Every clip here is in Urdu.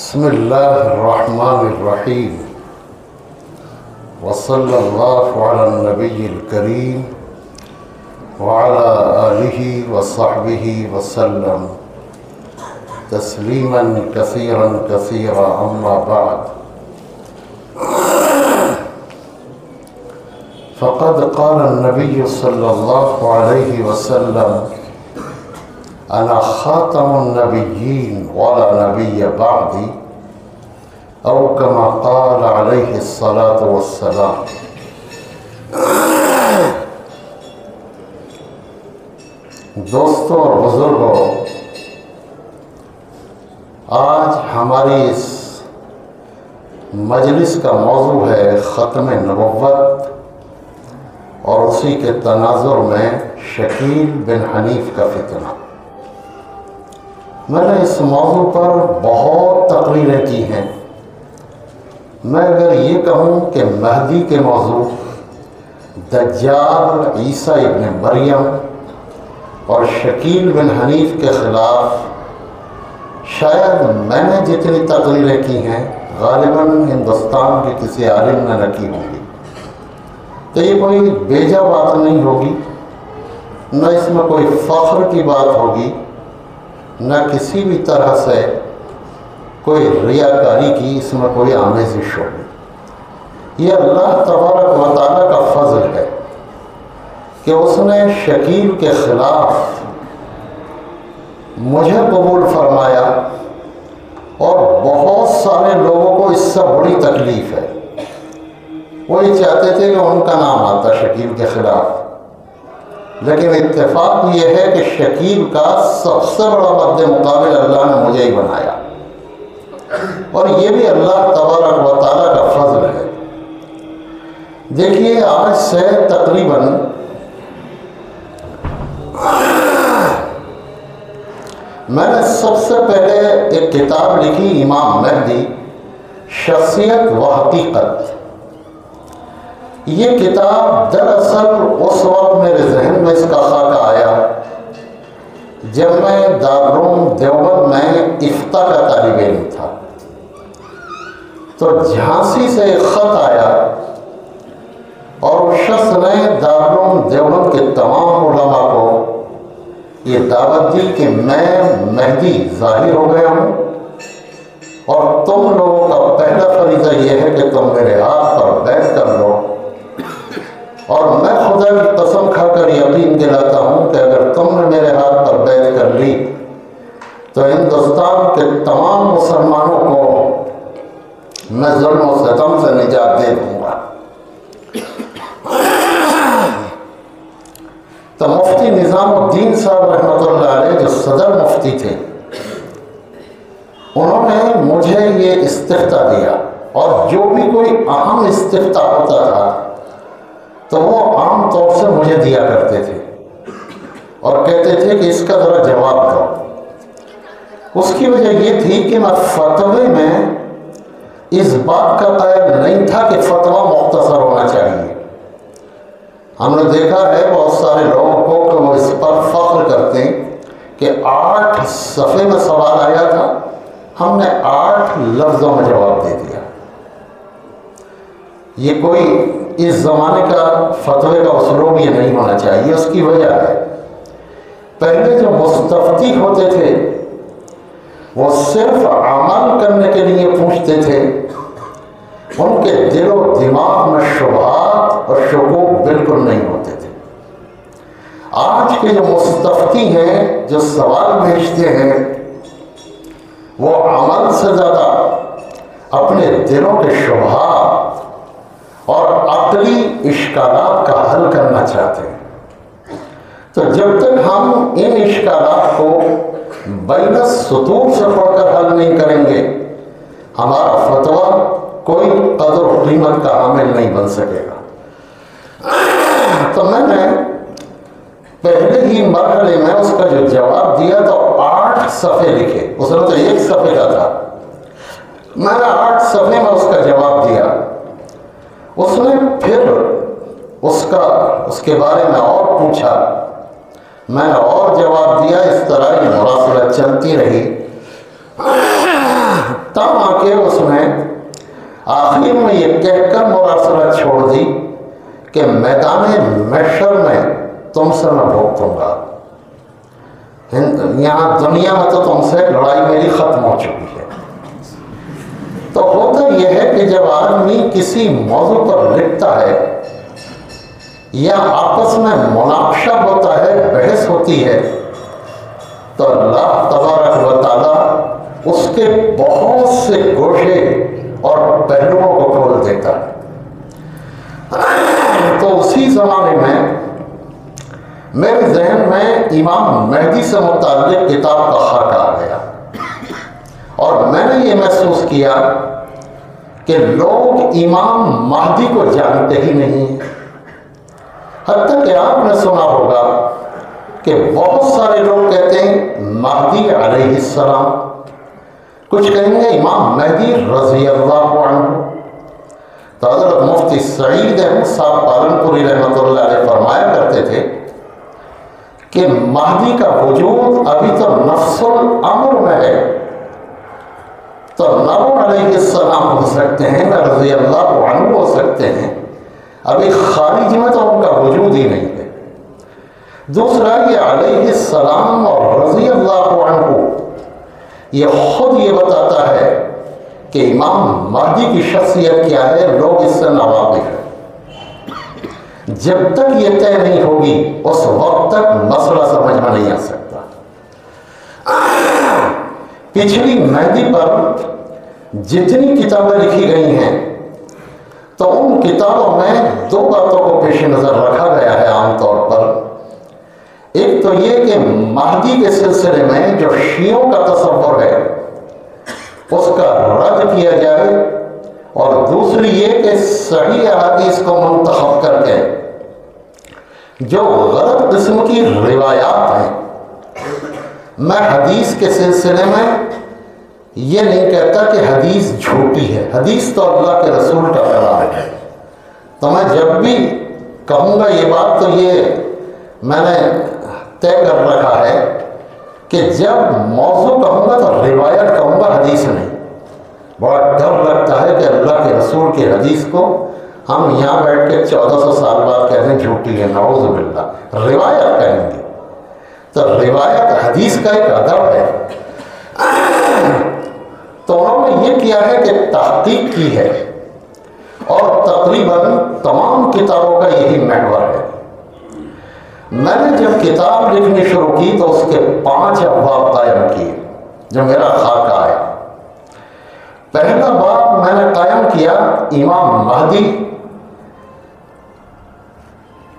بسم اللہ الرحمن الرحیم وصلی اللہ علی النبی الکریم وعلی آلہ وصحبہ وسلم تسلیما کثیرا کثیرا اما بعد فقد قال النبی صلی اللہ علیہ وسلم انا خاتم النبیین ولا نبی بعدی او کما قال علیہ الصلاة والسلام۔ دوستوں اور بزرگوں، آج ہماری اس مجلس کا موضوع ہے ختم نبوت اور اسی کے تناظر میں شکیل بن حنیف کا فتنہ۔ میں نے اس موضوع پر بہت تقریریں کی ہیں۔ میں اگر یہ کہوں کہ مہدی کے موضوع، دجال، عیسیٰ ابن مریم اور شکیل بن حنیف کے خلاف شاید میں نے جتنی تقریریں کی ہیں غالباً ہندوستان کے کسی عالم نے نہ کی ہوں گی، تو یہ کوئی بیجا بات نہیں ہوگی، نہ اس میں کوئی فخر کی بات ہوگی، نہ کسی بھی طرح سے کوئی ریاکاری کی اس میں کوئی آمیزش ہوگی۔ یہ اللہ تبارک و تعالیٰ کا فضل ہے کہ اس نے شکیل کے خلاف مجھے قبول فرمایا، اور بہت سارے لوگوں کو اس سے بڑی تکلیف ہے۔ وہ یہ چاہتے تھے کہ ان کا نام آتا شکیل کے خلاف، لیکن اتفاق یہ ہے کہ شکیل کا سب سے بڑا مد مقابل اللہ نے مجھے ہی بنایا، اور یہ بھی اللہ تبارک و تعالیٰ کا فضل ہے۔ دیکھیے، آج سے تقریباً میں نے سب سے پہلے ایک کتاب لکھی، امام مہدی، شخصیت و حقیقت۔ یہ کتاب دراصل اس وقت میرے ذہن میں اس کا خاکہ آیا جب میں دارالعلوم دیوبند میں افتاء کا طالب علم تھا۔ تو جھانسی سے ایک خط آیا اور اس شخص نے دارالعلوم دیوبند کے تمام علماء کو یہ دعوت دی کہ میں مہدی ظاہر ہو گیا ہوں، اور تم لوگوں کا پہلا فریضہ یہ ہے کہ تم میرے ہاتھ پر بیعت کر لو، اور میں خدا کی قسم کھا کر یقین دلاتا ہوں کہ اگر تم نے میرے ہاتھ پر بیعت کر لی تو ہندوستان کے تمام مسلمانوں کو میں ظلم و ستم سے نجات دے دوں گا۔ تو مفتی نظام الدین صاحب رحمۃ اللہ علیہ، جو صدر مفتی تھے، انہوں نے مجھے یہ استفتاء دیا، اور جو بھی کوئی اہم استفتاء ہوتا تھا تو وہ عام طور سے مجھے دیا کرتے تھے اور کہتے تھے کہ اس کا ذرا جواب دو۔ اس کی وجہ یہ تھی کہ میں فتوے میں اس بات کا قائل نہیں تھا کہ فتویٰ مختصر ہونا چاہیے۔ ہم نے دیکھا ہے بہت سارے لوگوں کو کہ وہ اس پر فخر کرتے ہیں کہ 8 صفحے میں سوال آیا تھا، ہم نے 8 لفظوں میں جواب دے دیا۔ یہ کوئی اس زمانے کا فتوے کا اسلوب یہ نہیں ہونا چاہیے۔ اس کی وجہ ہے، پہلے جو مستفتی ہوتے تھے وہ صرف عمل کرنے کے لیے پوچھتے تھے، ان کے دل و دماغ میں شبہات اور شکوک بالکل نہیں ہوتے تھے۔ آج کے جو مستفتی ہیں، جو سوال بھیجتے ہیں، وہ عمل سے زیادہ اپنے دلوں کے شبہات اور عقلی اشکالات کا حل کرنا چاہتے ہیں۔ تو جب تک ہم ان اشکالات کو بین السطور سے پڑھ کر حل نہیں کریں گے، ہمارا فتویٰ کوئی قدر و قیمت کا حامل نہیں بن سکے گا۔ تو میں نے پہلے ہی مرحلے میں اس کا جو جواب دیا تو 8 صفحے لکھے۔ اس نے تو 1 صفحے کا تھا، میں نے 8 صفحے میں اس کا جواب دیا۔ اس نے پھر اس کے بارے میں اور پوچھا، میں نے اور جواب دیا۔ اس طرح یہ مراسلہ چلتی رہی۔ تب آ کے اس نے آخر میں یہ کہہ کر مراسلہ چھوڑ دی کہ میدان محشر میں تم سے میں بھگتوں گا، یہاں دنیا میں تو تم سے لڑائی میری ختم ہو چکی ہے۔ تو ہوتا یہ ہے کہ جب آدمی کسی موضوع پر لکھتا ہے یا آپس میں مناقشہ ہوتا ہے، بحث ہوتی ہے، تو اللہ تبارک و تعالیٰ اس کے بہت سے گوشے اور پہلوؤں کو کھول دیتا ہے۔ تو اسی زمانے میں میرے ذہن میں امام مہدی سے متعلق کتاب کا خط آ گیا، اور میں نے یہ محسوس کیا کہ لوگ امام مہدی کو جانتے ہی نہیں، حتیٰ کہ آپ نے سنا ہوگا کہ بہت سارے لوگ کہتے ہیں مہدی علیہ السلام، کچھ کہیں گے امام مہدی رضی اللہ عنہ۔ تو حضرت مفتی سعید احمد صاحب پالنپوری رحمۃ اللہ علیہ فرمایا کرتے تھے کہ مہدی کا وجود ابھی تو نفس الامر میں ہے، تو نہ وہ علیہ السلام ہو سکتے ہیں، نہ رضی اللہ عنہ ہو سکتے ہیں، ابھی خارج میں تو ان کا وجود ہی نہیں ہے۔ دوسرا، یہ علیہ السلام اور رضی اللہ عنہ یہ خود یہ بتاتا ہے کہ امام مہدی کی شخصیت کیا ہے، لوگ اس سے ناواقف ہیں۔ جب تک یہ طے نہیں ہوگی اس وقت تک مسئلہ سمجھ میں نہیں آ سکتا۔ پچھلی مہدی پر جتنی کتابیں لکھی گئی ہیں تو ان کتابوں میں دو باتوں کو پیش نظر رکھا گیا ہے عام طور پر۔ ایک تو یہ کہ مہدی کے سلسلے میں جو شیعوں کا تصور ہے اس کا رد کیا جائے، اور دوسری یہ کہ صحیح احادیث کو منتخب کر کے جو غلط قسم کی روایات ہیں، میں حدیث کے سلسلے میں یہ نہیں کہتا کہ حدیث جھوٹی ہے، حدیث تو اللہ کے رسول کا کلام ہے۔ تو میں جب بھی کہوں گا یہ بات، تو یہ میں نے طے کر رکھا ہے کہ جب موضوع کہوں گا تو روایت کہوں گا، حدیث نہیں۔ بہت ڈر لگتا ہے کہ اللہ کے رسول کی حدیث کو ہم یہاں بیٹھ کے 1400 سال بعد کہتے ہیں جھوٹی ہے، نعوذ باللہ، روایت کہیں گے۔ تو روایت حدیث کا ایک ادب ہے۔ تو انہوں نے یہ کیا ہے کہ تحقیق کی ہے، اور تقریباً تمام کتابوں کا یہی محور ہے۔ میں نے جب کتاب لکھنی شروع کی تو اس کے 5 ابواب قائم کیے جو میرا خاکہ آیا۔ پہلا باب میں نے قائم کیا امام مہدی،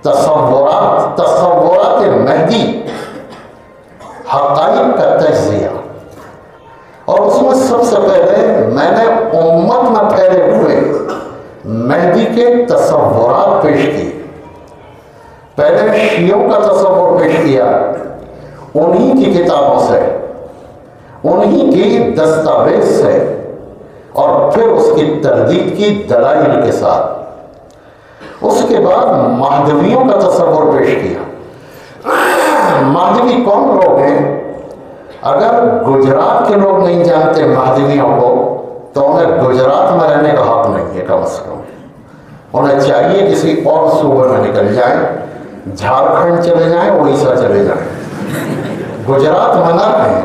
تصورات مہدی، حقائق کا تجزیہ، اور اس میں سب سے پہلے میں نے امت میں پھیلے ہوئے مہدی کے تصورات پیش کیے۔ پہلے شیعوں کا تصور پیش کیا انہی کی کتابوں سے، انہی کی دستاویز سے، اور پھر اس کی تردید کی دلائل کے ساتھ۔ اس کے بعد مہدویوں کا تصور پیش کیا۔ مہدوی کون لوگ ہیں؟ اگر گجرات کے لوگ نہیں جانتے مہدویوں کو تو انہیں گجرات میں رہنے کا حق نہیں ہے، کم از کم انہیں چاہیے کسی اور صوبے میں نکل جائیں، جھارکھنڈ چلے جائیں، اڑیسہ چلے جائیں، گجرات میں نہ رہیں۔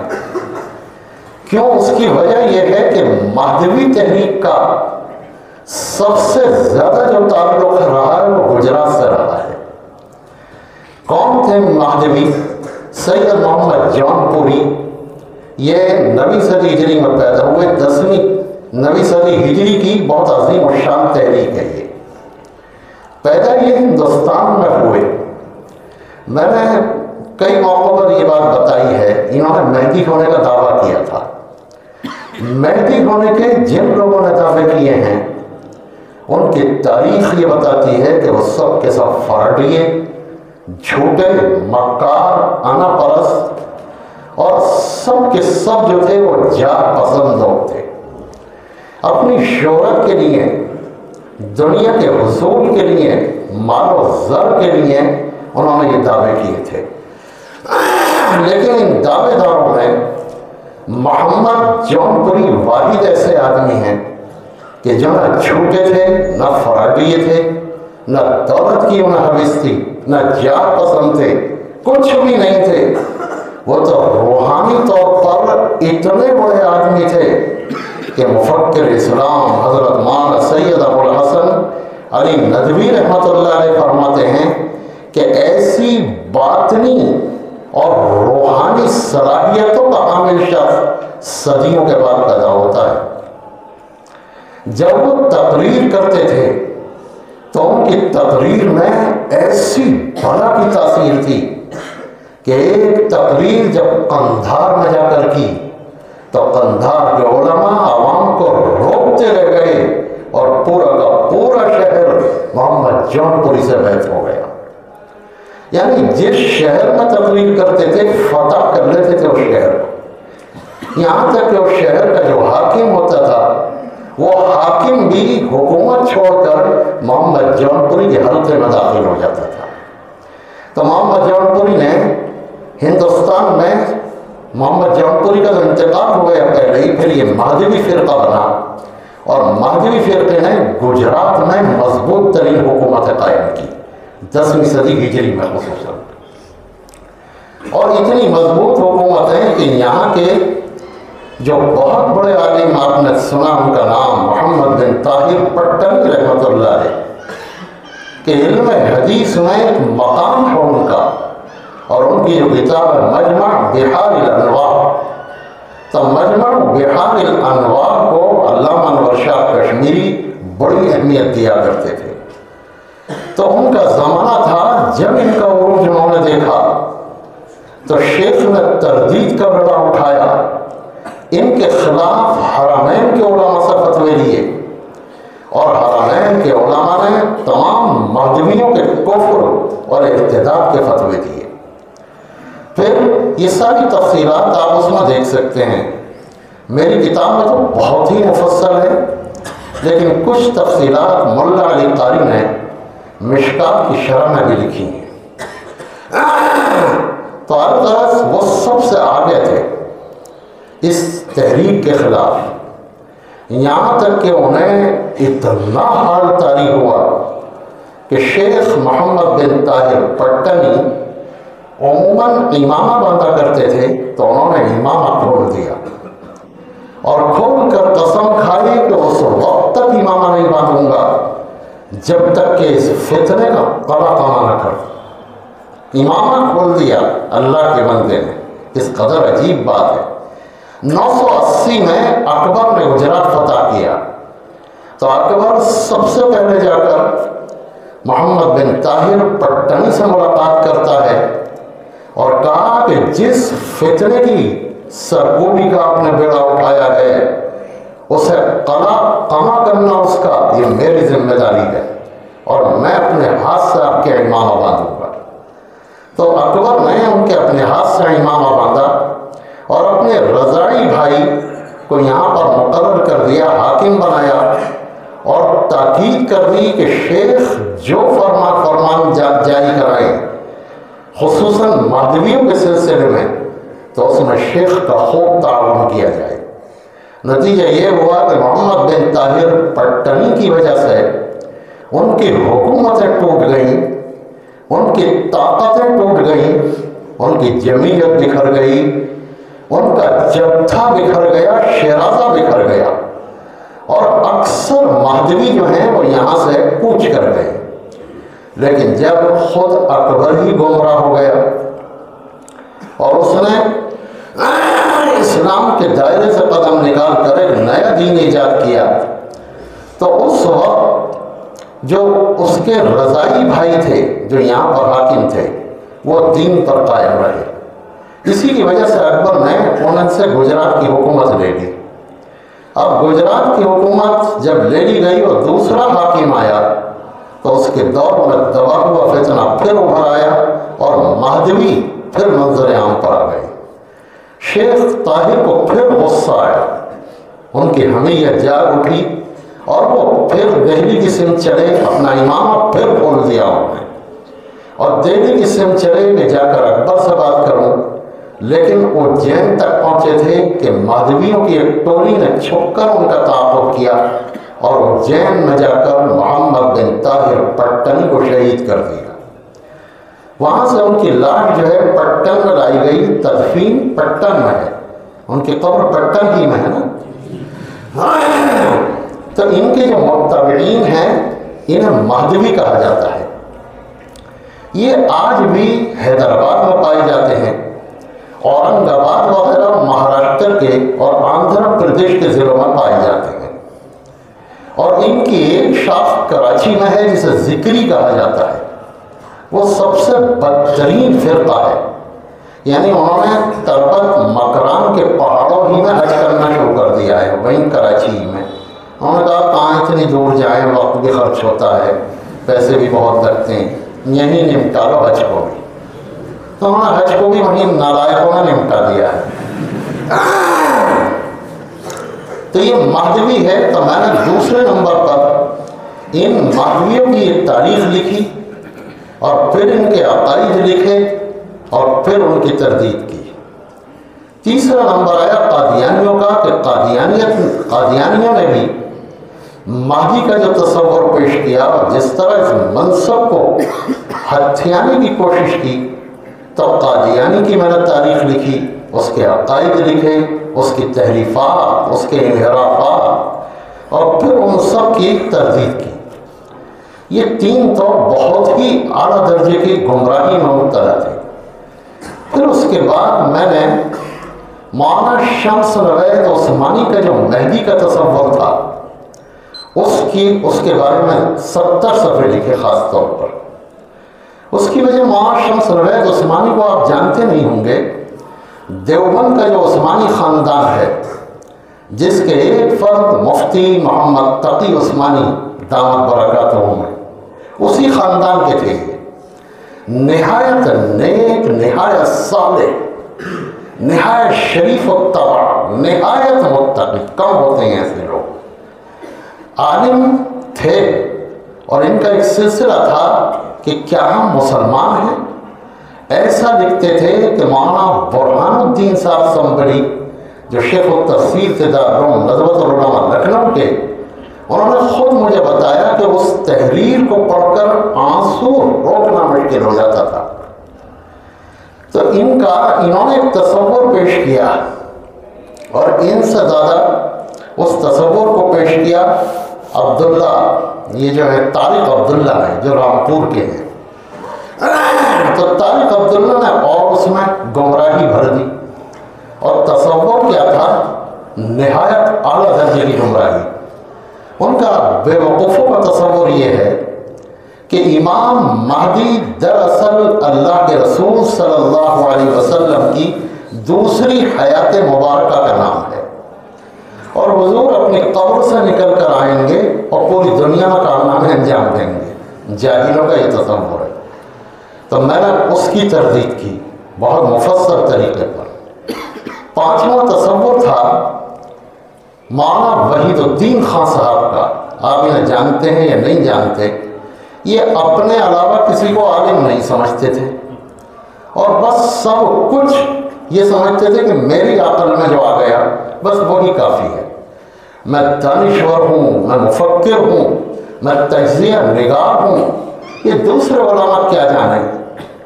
کیوں؟ اس کی وجہ یہ ہے کہ مہدوی تحریک کا سب سے زیادہ جو تعلق رہا ہے وہ گجرات سے رہا ہے۔ کون تھے مہدوی؟ سید محمد جون پوری، یہ 9ویں صدی ہجری میں پیدا ہوئے، 9ویں صدی ہجری کی بہت عظیم الشان تحریک ہے۔ یہ پیدا یہ ہندوستان میں ہوئے۔ میں نے کئی موقعوں پر یہ بات بتائی ہے، انہوں نے مہدی ہونے کا دعویٰ کیا تھا۔ مہدی ہونے کے جن لوگوں نے دعوے کیے ہیں ان کی تاریخ یہ بتاتی ہے کہ وہ سب کے سب فراڈیے، جھوٹے، مکار، انا پرست، اور سب کے سب جو تھے وہ جاہ پسند لوگ تھے۔ اپنی شہرت کے لیے، دنیا کے حصول کے لیے، مال و زر کے لیے انہوں نے یہ دعوے کیے تھے۔ لیکن ان دعوے داروں نے محمد جونپوری واحد ایسے آدمی ہیں کہ جو نہ جھوٹے تھے، نہ فراڈیے تھے، نہ دولت کی انہیں حوث تھی، نہ جات پسند تھے، کچھ بھی نہیں تھے۔ وہ تو روحانی طور پر اتنے بڑے آدمی تھے کہ مفکر اسلام حضرت مولانا سید ابو الحسن علی ندوی رحمۃ اللہ علیہ فرماتے ہیں کہ ایسی باطنی اور روحانی صلاحیتوں کا حامل شخص صدیوں کے بعد پیدا ہوتا ہے۔ جب وہ تقریر کرتے تھے تو ان کی تقریر میں ایسی بلا کی تاثیر تھی کہ ایک تقریر جب قندھار میں جا کر کی تو قندھار کے علماء عوام کو روکتے رہ گئے اور پورا کا پورا شہر محمد جونپوری سے بیعت ہو گیا۔ یعنی جس شہر میں تقریر کرتے تھے فتح کر لیتے تھے اس شہر کو، یہاں تک کہ اس شہر کا جو حاکم ہوتا تھا وہ حاکم بھی حکومت چھوڑ کر محمد جونپوری کے حلقے میں داخل ہو جاتا تھا۔ تو محمد جونپوری نے ہندوستان میں، محمد جونپوری کا جو انتقال ہو گیا پہلے ہی، پھر یہ مہدوی فرقہ بنا اور مہدوی فرقے نے گجرات میں مضبوط ترین حکومت قائم کی 10ویں صدی ہجری میں خصوصاً، اور اتنی مضبوط حکومتیں کہ یہاں کے جو بہت بڑے عالم، آپ نے سنا ان کا نام، محمد بن طاہر پٹنی رحمۃ اللہ علیہ، کہ علم حدیث میں ایک مقام ہے ان کا، اور ان کی جو کتاب ہے مجمع بحار الانوار، تو مجمع بحار الانوار کو علامہ انور شاہ کشمیری بڑی اہمیت دیا کرتے تھے۔ تو ان کا زمانہ تھا جب ان کا عروج انہوں نے دیکھا تو شیخ نے تردید کا بیڑا اٹھایا، ان کے خلاف حرمین کے علماء سے فتوے لیے، اور حرمین کے علماء نے تمام مہدویوں کے کفر اور ارتداد کے فتوے دیے۔ پھر یہ ساری تفصیلات آپ اس میں دیکھ سکتے ہیں، میری کتاب میں تو بہت ہی مفصل ہے، لیکن کچھ تفصیلات ملا علی قاری نے مشکات کی شرح میں بھی لکھی ہیں۔ تو الغرض وہ سب سے آگے تھے اس تحریک کے خلاف، یہاں تک کہ انہیں اتنا حال طاری ہوا کہ شیخ محمد بن طاہر پٹنی عموماً امامہ باندھا کرتے تھے، تو انہوں نے امامہ کھول دیا اور کھول کر قسم کھائی کہ اس وقت تک امامہ نہیں باندھوں گا جب تک کہ اس فتنے کا قضا کما نہ کر۔ امامہ کھول دیا اللہ کے بندے نے، اس قدر عجیب بات ہے۔ 980 میں اکبر نے گجرات فتح کیا، تو اکبر سب سے پہلے جا کر محمد بن طاہر پٹنی سے ملاقات کرتا ہے اور کہا کہ جس فتنے کی سرکوبی کا آپ نے بیڑا اٹھایا ہے اسے قضا کرنا اس کا یہ میری ذمہ داری ہے، اور میں اپنے ہاتھ سے آپ کے امامہ باندھوں گا۔ تو اکبر نے ان کے اپنے ہاتھ سے امامہ باندھا اور اپنے رضاعی بھائی کو یہاں پر مقرر کر دیا، حاکم بنایا، اور تاکید کر دی کہ شیخ جو فرمان جاری کرائیں خصوصاً مہدویوں کے سلسلے میں تو اس میں شیخ کا خوب تعاون کیا جائے۔ نتیجہ یہ ہوا کہ محمد بن طاہر پٹنی کی وجہ سے ان کی حکومتیں ٹوٹ گئیں، ان کی طاقتیں ٹوٹ گئیں، ان کی جمعیت بکھر گئی، ان کا جبتھا بکھر گیا، شیرازہ بکھر گیا، اور اکثر مہدوی جو ہیں وہ یہاں سے کوچ کر گئے۔ لیکن جب خود اکبر ہی گمراہ ہو گیا اور اس نے اسلام کے دائرے سے قدم نکال کر ایک نیا دین ایجاد کیا، تو اس وقت جو اس کے رضائی بھائی تھے جو یہاں پر حاکم تھے وہ دین پر قائم رہے۔ اسی کی وجہ سے اکبر نے ان سے گجرات کی حکومت لے لی۔ اب گجرات کی حکومت جب لے لی گئی اور دوسرا حاکم آیا تو اس کے دور میں دبا ہوا فتنہ پھر ابھر آیا اور مہدوی پھر منظر عام پر آ گئے۔ شیخ طاہر کو پھر غصہ آیا، ان کی حمیت جاگ اٹھی اور وہ پھر دہلی کی سمت چلے، اپنا امامہ پھر کھول دیا انہوں نے، اور دہلی کی سمت چلے کہ جا کر اکبر سے بات کروں، لیکن اجین تک پہنچے تھے کہ مہدویوں کی ایک ٹولی نے چھپ کر ان کا تعاقب کیا اور اجین میں جا کر محمد بن طاہر پٹنی کو شہید کر دیا۔ وہاں سے ان کی لاش جو ہے پٹن میں لائی گئی، تدفین پٹن میں ہے، ان کی قبر پٹن ہی میں ہے نا۔ تو ان کے جو متبعین ہیں انہیں مہدوی کہا جاتا ہے۔ یہ آج بھی حیدرآباد میں پائے جاتے ہیں، اورنگ آباد وغیرہ مہاراشٹر کے اور آندھرا پردیش کے ضلعوں میں پائے جاتے ہیں، اور ان کی ایک شاخ کراچی میں ہے جسے ذکری کہا جاتا ہے۔ وہ سب سے بدترین فرقہ ہے، یعنی انہوں نے تربت مکران کے پہاڑوں ہی میں حج کرنا شروع کر دیا ہے، وہیں کراچی میں۔ انہوں نے کہا کہاں اتنی دور جائیں، وقت بھی خرچ ہوتا ہے، پیسے بھی بہت لگتے ہیں، یہیں نمٹا لو حج کو بھی۔ تو انہوں نے حج کو بھی وہیں نالائقوں نے نمٹا دیا ہے۔ تو یہ مہدوی ہے۔ تو میں نے دوسرے نمبر پر ان مہدویوں کی ایک تاریخ لکھی، اور پھر ان کے عقائد لکھے، اور پھر ان کی تردید کی۔ تیسرا نمبر آیا قادیانیوں کا، کہ قادیانیوں نے بھی مہدی کا جو تصور پیش کیا اور جس طرح اس منصب کو ہتھیانے کی کوشش کی، تو قادیانی کی میں نے تاریخ لکھی، اس کے عقائد لکھے، اس کی تحریفات، اس کے انحرافات، اور پھر ان سب کی تردید کی۔ یہ تین تو بہت ہی اعلیٰ درجے کی گمراہی میں مبتلا تھے۔ پھر اس کے بعد میں نے مولانا شمس نوید عثمانی کا جو مہدی کا تصور تھا اس کے بارے میں 70 صفحے لکھے خاص طور پر۔ اس کی وجہ مولانا شمس نوید عثمانی کو آپ جانتے نہیں ہوں گے۔ دیوبند کا جو عثمانی خاندان ہے، جس کے ایک فرد مفتی محمد تقی عثمانی دامت برکاتہ میں، اسی خاندان کے تھے۔ نہایت نیک، نہایت صالح، نہایت شریف الطبع، نہایت متقی، کم ہوتے ہیں ایسے لوگ۔ عالم تھے، اور ان کا ایک سلسلہ تھا کہ کیا ہم مسلمان ہیں؟ ایسا لکھتے تھے کہ مولانا برہان الدین صاحب سنبھلی، جو شیخ التفسیر تھے دارالعلوم ندوۃ العلماء لکھنؤ کے، انہوں نے خود مجھے بتایا کہ اس تحریر کو پڑھ کر آنسو روکنا مشکل ہو جاتا تھا۔ تو انہوں نے ایک تصور پیش کیا، اور ان سے زیادہ اس تصور کو پیش کیا عبداللہ، یہ جو ہے طارق عبداللہ ہے جو رامپور کے ہیں۔ تو طارق عبداللہ نے اور اس میں گمراہی بھر دی، اور تصور کیا تھا؟ نہایت اعلیٰ درجے کی گمراہی۔ ان کا بے وقوفوں کا تصور یہ ہے کہ امام مہدی دراصل اللہ کے رسول صلی اللہ علیہ وسلم کی دوسری حیات مبارکہ کا نام ہے، اور حضور اپنی قبر سے نکل کر آئیں گے اور پوری دنیا میں کارنامے انجام دیں گے۔ جاہلوں کا یہ تصور ہے۔ تو میں نے اس کی تردید کی بہت مفصل طریقے پر۔ پانچواں تصور تھا مولانا وحید الدین خان صاحب کا۔ آپ انہیں جانتے ہیں یا نہیں جانتے؟ یہ اپنے علاوہ کسی کو عالم نہیں سمجھتے تھے، اور بس سب کچھ یہ سمجھتے تھے کہ میری عقل میں جو آ گیا بس وہی کافی ہے۔ میں دانشور ہوں، میں مفکر ہوں، میں تجزیہ نگار ہوں، یہ دوسرے علماء کیا جانیں؟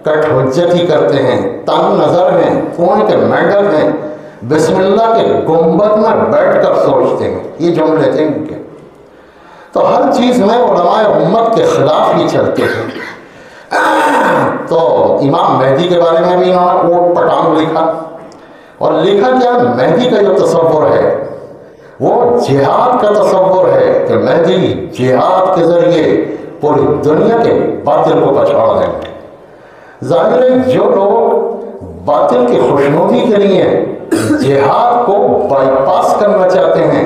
کٹ حجت ہی کرتے ہیں، تنگ نظر ہیں، کنویں کے مینڈل ہیں، بسم اللہ کے گنبد میں بیٹھ کر سوچتے ہیں۔ یہ جملے تھے ان کے۔ تو ہر چیز میں علماء امت کے خلاف ہی چلتے تھے۔ تو امام مہدی کے بارے میں بھی انہوں نے اوٹ پٹانگ لکھا، اور لکھا کیا؟ مہدی کا جو تصور ہے وہ جہاد کا تصور ہے کہ مہدی جہاد کے ذریعے پوری دنیا کے باطل کو پچھاڑ دیں گے۔ ظاہر ہے جو لوگ باطل کی خوشنودی کے لیے جہاد کو بائی پاس کرنا چاہتے ہیں،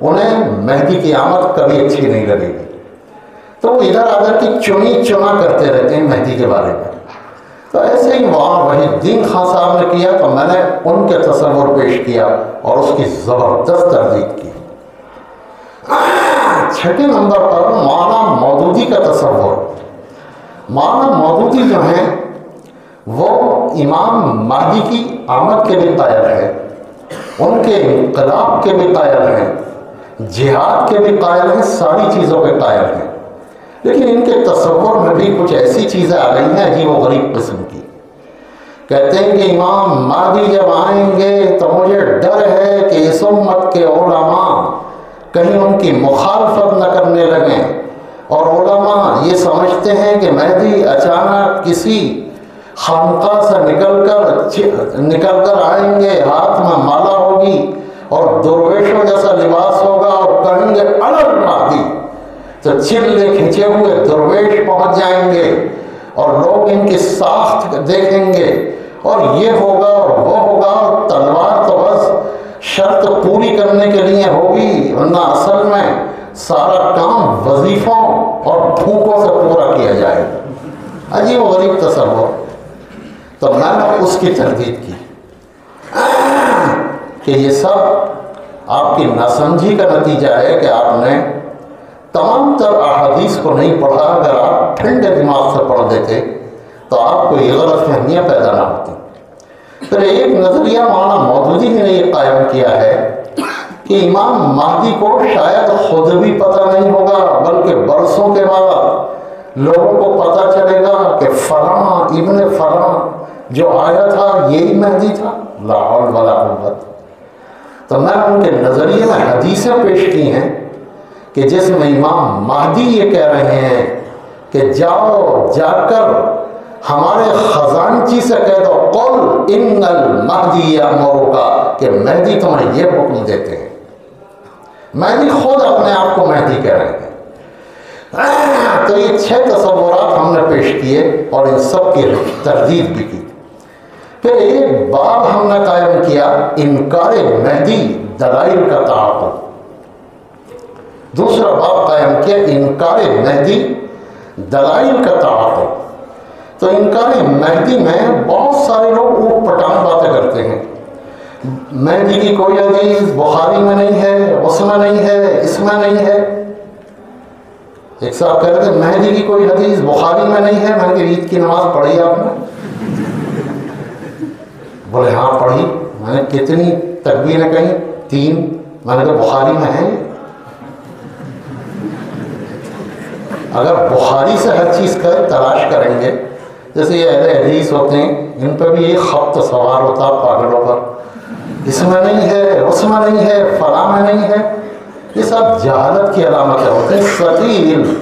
انہیں مہدی کی آمد کبھی اچھی نہیں لگے گی۔ تو وہ ادھر ادھر کی چنی چنا کرتے رہتے ہیں مہدی کے بارے میں۔ تو ایسے ہی مولانا وحید الدین خان صاحب نے کیا، تو میں نے ان کے تصور پیش کیا اور اس کی زبردست تردید کی۔ چھٹے نمبر پر مولانا مودودی کا تصور۔ مولانا مودودی جو ہیں وہ امام مہدی کی آمد کے بھی قائل ہیں، ان کے انقلاب کے بھی قائل ہیں، جہاد کے بھی قائل ہیں، ساری چیزوں کے قائل ہیں، لیکن ان کے تصور میں بھی کچھ ایسی چیزیں آ گئی ہیں عجیب و غریب قسم کی۔ کہتے ہیں کہ امام مہدی جب آئیں گے تو مجھے ڈر ہے کہ اس امت کے علماء کہیں ان کی مخالفت نہ کرنے لگیں، اور علماء یہ سمجھتے ہیں کہ مہدی اچانک کسی خانقاہ سے نکل کر آئیں گے، ہاتھ میں مالا ہوگی اور درویشوں جیسا لباس ہوگا، اور کہیں گے الگ مہدی، تو چلے کھنچے ہوئے درویش پہنچ جائیں گے اور لوگ ان کی ساخت دیکھیں گے، اور یہ ہوگا اور وہ ہوگا، اور تلوار تو بس شرط پوری کرنے کے لیے ہوگی، ورنہ اصل میں سارا کام وظیفوں اور پھونکوں سے پورا کیا جائے گا۔ عجیب و غریب تصور۔ تو میں نے اس کی تردید کی کہ یہ سب آپ کی ناسمجھی کا نتیجہ ہے کہ آپ نے تمام تر احادیث کو نہیں پڑھا۔ اگر آپ ٹھنڈے دماغ سے پڑھ دیتے تو آپ کو یہ غلط فہمیاں پیدا نہ ہوتی۔ پھر ایک نظریہ مولانا مودودی نے یہ قائم کیا ہے کہ امام مہدی کو شاید خود بھی پتہ نہیں ہوگا، بلکہ برسوں کے بعد لوگوں کو پتہ چلے گا کہ فلاں ابن فلاں جو آیا تھا یہی مہدی تھا۔ لا حول ولا قوت۔ تو میں ان کے نظریے میں حدیثیں پیش کی ہیں کہ جس میں امام مہدی یہ کہہ رہے ہیں کہ جاؤ جا کر ہمارے خزانچی سے کہہ دو قل ان المہدی یامرک، کہ مہدی تمہیں یہ حکم دیتے ہیں۔ مہدی خود اپنے آپ کو مہدی کہہ رہے ہیں۔ تو یہ 6 تصورات ہم نے پیش کیے اور ان سب کی تردید بھی کی۔ پھر ایک باب ہم نے قائم کیا انکار مہدی دلائل کا تعاقب۔ دوسرا باب قائم کیا انکار مہدی دلائل کا تعاقب۔ تو انکار مہدی میں بہت سارے لوگ اوٹ پٹانگ باتیں کرتے ہیں۔ مہدی کی کوئی حدیث بخاری میں نہیں ہے، اس میں نہیں ہے، اس میں نہیں ہے۔ ایک صاحب کہہ رہے تھے مہدی کی کوئی حدیث بخاری میں نہیں ہے۔ میں نے کہا عید کی نماز پڑھی آپ نے؟ بولے ہاں پڑھی۔ میں نے کتنی تکبیریں کہیں؟ 3۔ میں نے کہا بخاری میں ہے؟ اگر بخاری سے ہر چیز کا تلاش کریں گے، جیسے یہ اہل حدیث ہوتے ہیں، ان پہ بھی ایک خبط سوار ہوتا پاگلوں پر، اس میں نہیں ہے، اس میں نہیں ہے، فلاں میں نہیں ہے۔ یہ سب جہالت کی علامتیں ہوتے ہیں، سطحی علم۔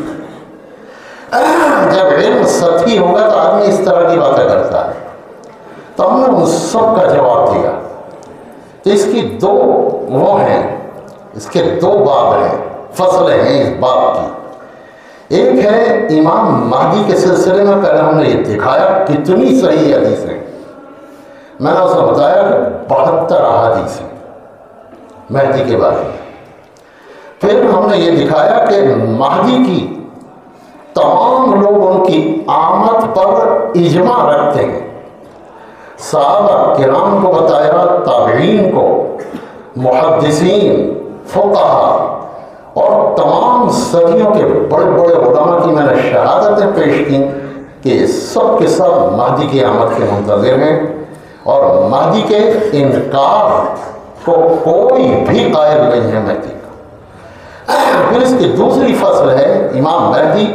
جب علم سطحی ہوگا تو آدمی اس طرح کی باتیں کرتا ہے۔ تو ہم نے ان سب کا جواب دیا۔ تو اس کی 2 وہ ہیں، اس کے 2 باب ہیں، فصلیں ہیں اس باب کی۔ ایک ہے امام مہدی کے سلسلے میں پہلے ہم نے یہ دکھایا کتنی صحیح حدیث ہیں۔ میں نے اسے بتایا کہ 72 احادیث ہیں مہدی کے بارے میں۔ پھر ہم نے یہ دکھایا کہ مہدی کی تمام لوگ ان کی آمد پر اجماع رکھتے ہیں۔ صحابہ کرام کو بتایا، تابعین کو، محدثین، فقہاء اور تمام صدیوں کے بڑے بڑے علماء کی میں نے شہادتیں پیش کی کہ سب کے سب مہدی کی آمد کے منتظر ہیں، اور مہدی کے انکار کو کوئی بھی قائل نہیں ہے مہدی کا۔ پھر اس کی دوسری فصل ہے امام مہدی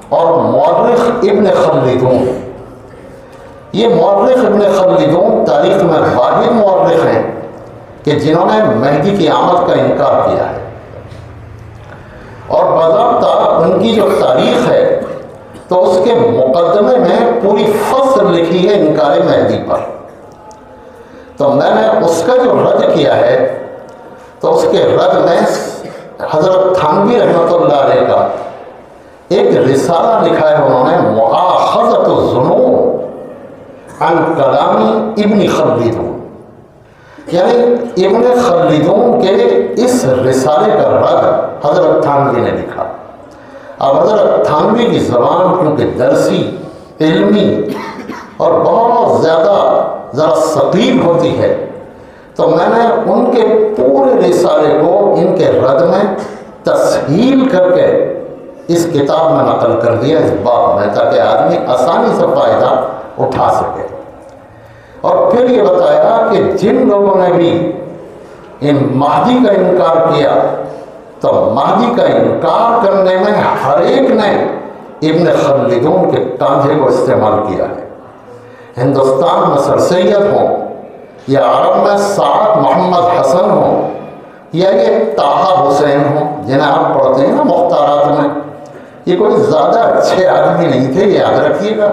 اور مورخ ابن خلدون۔ یہ مورخ ابن خلدون تاریخ میں واحد مورخ ہیں کہ جنہوں نے مہدی کی آمد کا انکار کیا ہے، اور باضابطہ ان کی جو تاریخ ہے تو اس کے مقدمے میں پوری فصل لکھی ہے انکار مہدی پر۔ تو میں نے اس کا جو رد کیا ہے تو اس کے رد میں حضرت تھانوی رحمۃ اللہ علیہ کا ایک رسالہ لکھا ہے انہوں نے، مؤاخذۃ الظنون عن کلام ابن خلدون، یعنی ابن خلدون کے اس رسالے کا رد حضرت تھانوی نے لکھا۔ اب حضرت تھانوی کی زبان کیونکہ درسی، علمی اور بہت زیادہ ذرا ثقیل ہوتی ہے، تو میں نے ان کے پورے رسالے کو ان کے رد میں تسہیل کر کے اس کتاب میں نقل کر دیا اس باب میں، تاکہ آدمی آسانی سے فائدہ اٹھا سکے۔ اور پھر یہ بتایا کہ جن لوگوں نے بھی ان مہدی کا انکار کیا تو مہدی کا انکار کرنے میں ہر ایک نے ابن خلدون کے کاندھے کو استعمال کیا ہے۔ ہندوستان میں سر سید ہوں یا عرب میں سعد محمد حسن ہوں یا یہ طٰہٰ حسین ہوں جنہیں آپ پڑھتے ہیں نا مختارات میں، یہ کوئی زیادہ اچھے آدمی نہیں تھے، یہ یاد رکھیے گا،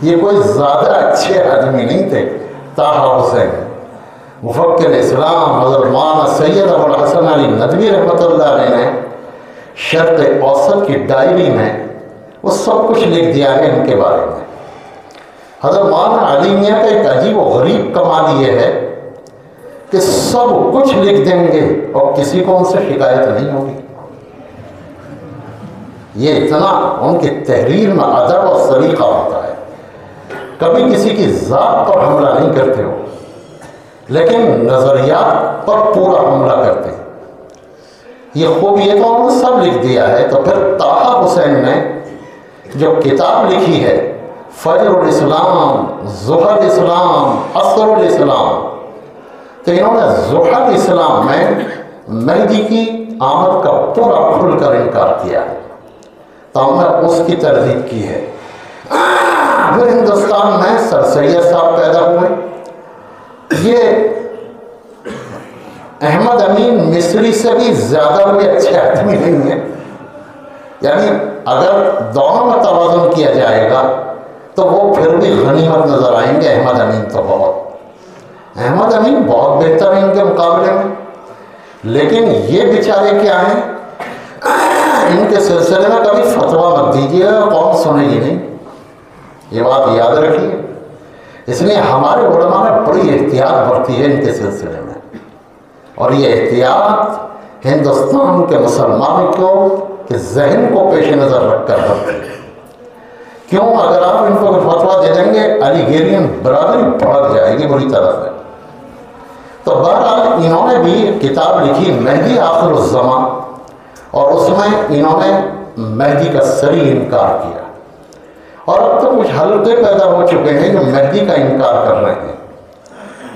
یہ کوئی زیادہ اچھے آدمی نہیں تھے۔ طٰہٰ حسین مفکر اسلام حضرت مولانا سید ابو الحسن علی ندوی رحمۃ اللہ علیہ نے شرق اوسط کی ڈائری میں وہ سب کچھ لکھ دیا ہے ان کے بارے میں۔ حضرت مولانا علی میاں کا ایک عجیب و غریب کمال یہ ہے کہ سب کچھ لکھ دیں گے اور کسی کو ان سے شکایت نہیں ہوگی۔ یہ اتنا ان کی تحریر میں ادب اور سلیقہ ہوتا ہے، کبھی کسی کی ذات پر حملہ نہیں کرتے ہو لیکن نظریات پر پورا حملہ کرتے ہیں۔ یہ خوب یہ تو انہوں نے سب لکھ دیا ہے۔ تو پھر طٰہٰ حسین نے جو کتاب لکھی ہے فجر الاسلام، ظہر الاسلام، عصر الاسلام، تو انہوں نے ظہر الاسلام میں مہدی کی آمد کا پورا کھل کر انکار کیا ہے، تو ہم نے اس کی تردید کی ہے۔ پھر ہندوستان میں سر سید صاحب پیدا ہوئے، یہ احمد امین مصری سے بھی زیادہ کوئی اچھے آدمی نہیں ہے، یعنی اگر دونوں میں توازن کیا جائے گا تو وہ پھر بھی غنیمت نظر آئیں گے۔ احمد امین تو احمد امین بہت بہتر ہیں ان کے مقابلے میں، لیکن یہ بیچارے کیا ہیں، ان کے سلسلے میں کبھی فتویٰ مت دیجیے، قوم سنے گی نہیں، یہ بات یاد رکھیے۔ اس لیے ہمارے علماء نے بڑی احتیاط برتی ہے ان کے سلسلے میں، اور یہ احتیاط ہندوستان کے مسلمان کو کہ ذہن کو پیش نظر رکھ کر برتی ہے۔ کیوں؟ اگر آپ ان کو فتویٰ دے دیں گے علی گیرین برادری بھڑک جائے گی بری طرح سے۔ تو بہرحال انہوں نے بھی کتاب لکھی مہدی آخر الزمان، اور اس میں انہوں نے مہدی کا صریح انکار کیا، اور اب تو کچھ حلقے پیدا ہو چکے ہیں جو مہدی کا انکار کر رہے ہیں۔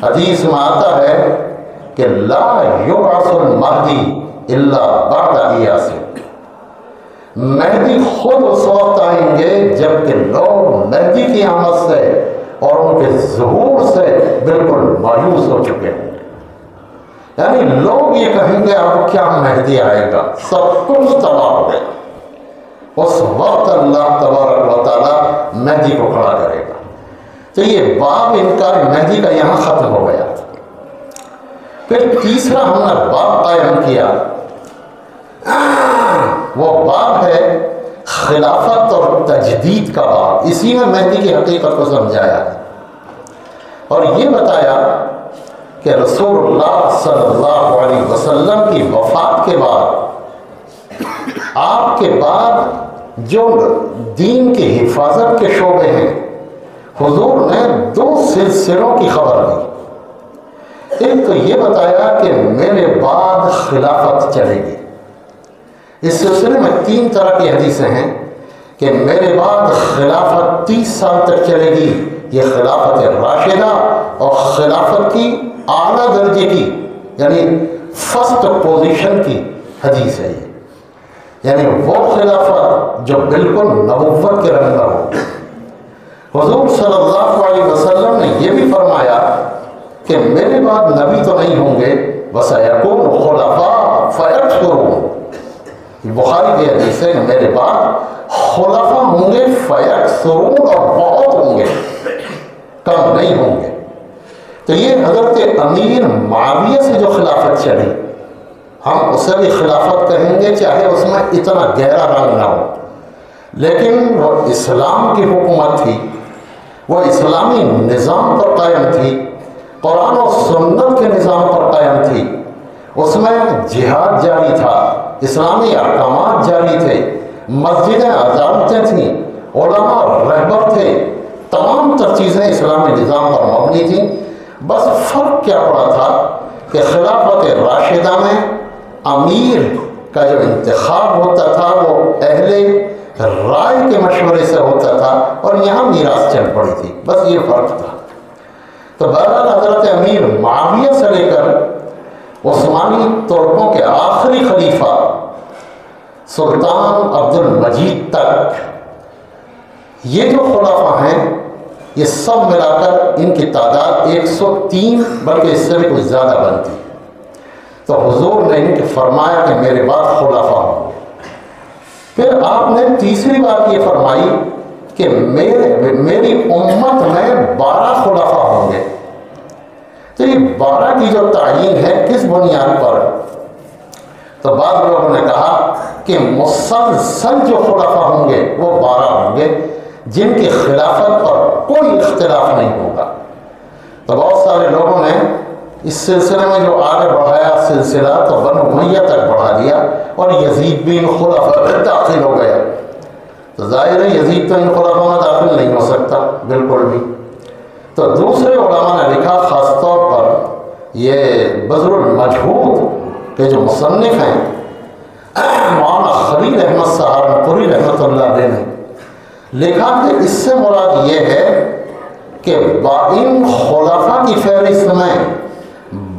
حدیث میں آتا ہے کہ لا یبعث المہدی الا بعد ایاس، مہدی خود اس وقت آئیں گے جب کہ لوگ مہدی کی آمد سے اور ان کے ظہور سے بالکل مایوس ہو چکے ہیں، یعنی لوگ یہ کہیں گے اب کیا مہدی آئے گا، سب کچھ تباہ ہو گیا، اس وقت اللہ تبارک و تعالیٰ مہدی کو کھڑا کرے گا۔ تو یہ باب انکار مہدی کا یہاں ختم ہو گیا۔ پھر تیسرا ہم نے باب قائم کیا، وہ باب ہے خلافت اور تجدید کا باب، اسی میں مہدی کی حقیقت کو سمجھایا ہے، اور یہ بتایا کہ رسول اللہ صلی اللہ علیہ وسلم کی وفات کے بعد آپ کے بعد جو دین کی حفاظت کے شعبے ہیں، حضور نے 2 سلسلوں کی خبر دی۔ ایک تو یہ بتایا کہ میرے بعد خلافت چلے گی، اس سلسلے میں 3 طرح کی حدیثیں ہیں کہ میرے بعد خلافت 30 سال تک چلے گی، یہ خلافت راشدہ اور خلافت کی اعلیٰ درجے کی یعنی فرسٹ پوزیشن کی حدیث ہے یہ، یعنی وہ خلافت جو بالکل نبوت کے رنگ ہو۔ حضور صلی اللہ علیہ وسلم نے یہ بھی فرمایا کہ میرے بعد نبی تو نہیں ہوں گے، وَسَيَكُونُ خُلَفَاءَ فَيَكْثُرُونَ، بخاری کی حدیث ہے کہ میرے بعد خلفاء ہوں گے، فَيَكْثُرُونَ، اور بہت ہوں گے، کم نہیں ہوں گے۔ تو یہ حضرت امیر معاویہ سے جو خلافت چلی، ہم اسے بھی خلافت کہیں گے چاہے اس میں اتنا گہرا رنگ نہ ہو، لیکن وہ اسلام کی حکومت تھی، وہ اسلامی نظام پر قائم تھی، قرآن و سنت کے نظام پر قائم تھی، اس میں جہاد جاری تھا، اسلامی احکامات جاری تھے، مسجدیں عدالتیں تھیں، علماء رہبر تھے، تمام تر چیزیں اسلامی نظام پر مبنی تھیں۔ بس فرق کیا پڑا تھا کہ خلافت راشدہ میں امیر کا جو انتخاب ہوتا تھا وہ اہل رائے کے مشورے سے ہوتا تھا اور یہاں میراث چل پڑی تھی، بس یہ فرق تھا۔ تو بہرحال حضرت امیر معاویہ سے لے کر عثمانی ترکوں کے آخری خلیفہ سلطان عبد المجید تک یہ جو خلفاء ہیں یہ سب ملا کر ان کی تعداد 103 بلکہ اس سے بھی کچھ زیادہ بنتی۔ تو حضور نے ان کے فرمایا کہ میرے بعد خلفاء ہوں گے۔ پھر آپ نے تیسری بات یہ فرمائی کہ میری امت میں 12 خلفاء ہوں گے۔ تو یہ 12 کی جو تعیین ہے کس بنیاد پر؟ تو بعض لوگوں نے کہا کہ مسلسل جو خلفاء ہوں گے وہ 12 ہوں گے جن کی خلافت پر کوئی اختلاف نہیں ہوگا۔ تو بہت سارے لوگوں نے اس سلسلے میں جو آگے بڑھایا سلسلہ تو بنو امیہ تک بڑھا دیا اور یزید بھی ان خلفاء میں داخل ہو گیا۔ تو ظاہر ہے یزید تو ان خلفاء میں داخل نہیں ہو سکتا بالکل بھی۔ تو دوسرے علماء نے لکھا، خاص طور پر یہ بذر المجہود کے جو مصنف ہیں مولانا خلیل احمد سہارنپوری رحمۃ اللہ علیہ نے لکھا کہ اس سے مراد یہ ہے کہ ان خلفاء کی فہرست میں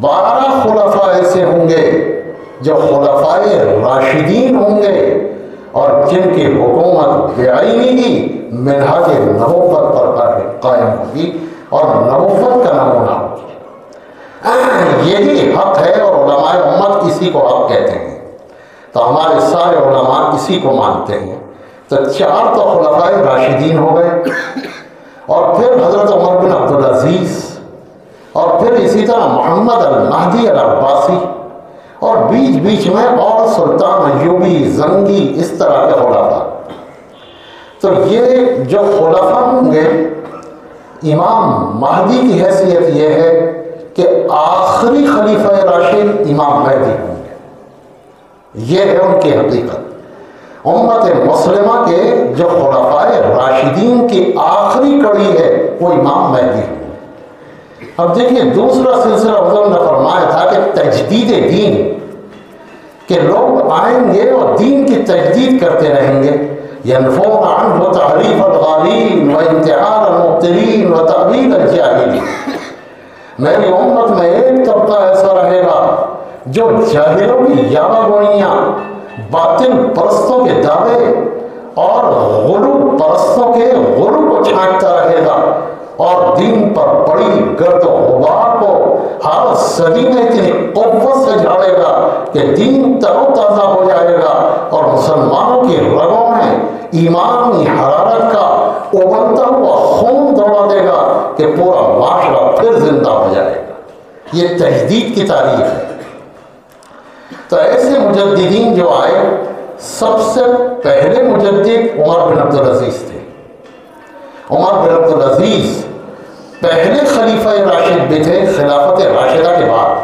12 خلفاء ایسے ہوں گے جو خلفاء راشدین ہوں گے اور جن کی حکومت بعینی ہی منہاج نبوت پر قائم ہوگی اور نبوت کا نمونہ ہوگی۔ یہی حق ہے اور علماء امت اسی کو حق کہتے ہیں۔ تو ہمارے سارے علماء اسی کو مانتے ہیں۔ تو 4 تو خلفاء راشدین ہو گئے، اور پھر حضرت عمر بن عبدالعزیز، اور پھر اسی طرح محمد المہدی العباسی، اور بیچ بیچ میں اور سلطان ایوبی، زنگی، اس طرح کے خلفاء۔ تو یہ جو خلفاء ہوں گے، امام مہدی کی حیثیت یہ ہے کہ آخری خلیفہ راشد امام مہدی ہوں گے، یہ ہے ان کی حقیقت۔ امت مسلمہ کے جو خلفاء راشدین کی آخری کڑی ہے وہ امام مہدی ہے۔ اب دیکھیے دوسرا سلسلہ حضور نے فرمایا تھا کہ تجدید دین، کہ لوگ آئیں گے اور دین کی تجدید کرتے رہیں گے، ینفون عنہ تحریف الغالین و انتحار المبتلین و تعویل الجاہلین۔ میری امت میں ایک طبقہ ایسا رہے گا جو جاہلوں کی یاوہ گوئیاں، باطل پرستوں کے دعوے اور غلو پرستوں کے غلو کو چھانٹتا رہے گا، اور دین پر پڑی گرد و غبار کو ہر صدی میں اتنی قوت سے جھاڑے گا کہ دین تر و تازہ ہو جائے گا، اور مسلمانوں کی رگوں میں ایمانی حرارت کا ابلتا ہوا خون دوڑا دے گا کہ پورا معاشرہ پھر زندہ ہو جائے گا۔ یہ تجدید کی تاریخ ہے۔ تو ایسے مجددین جو آئے، سب سے پہلے مجدد عمر بن عبدالعزیز تھے۔ عمر بن عبدالعزیز پہلے خلیفہ راشد بھی تھے خلافت راشدہ کے بعد۔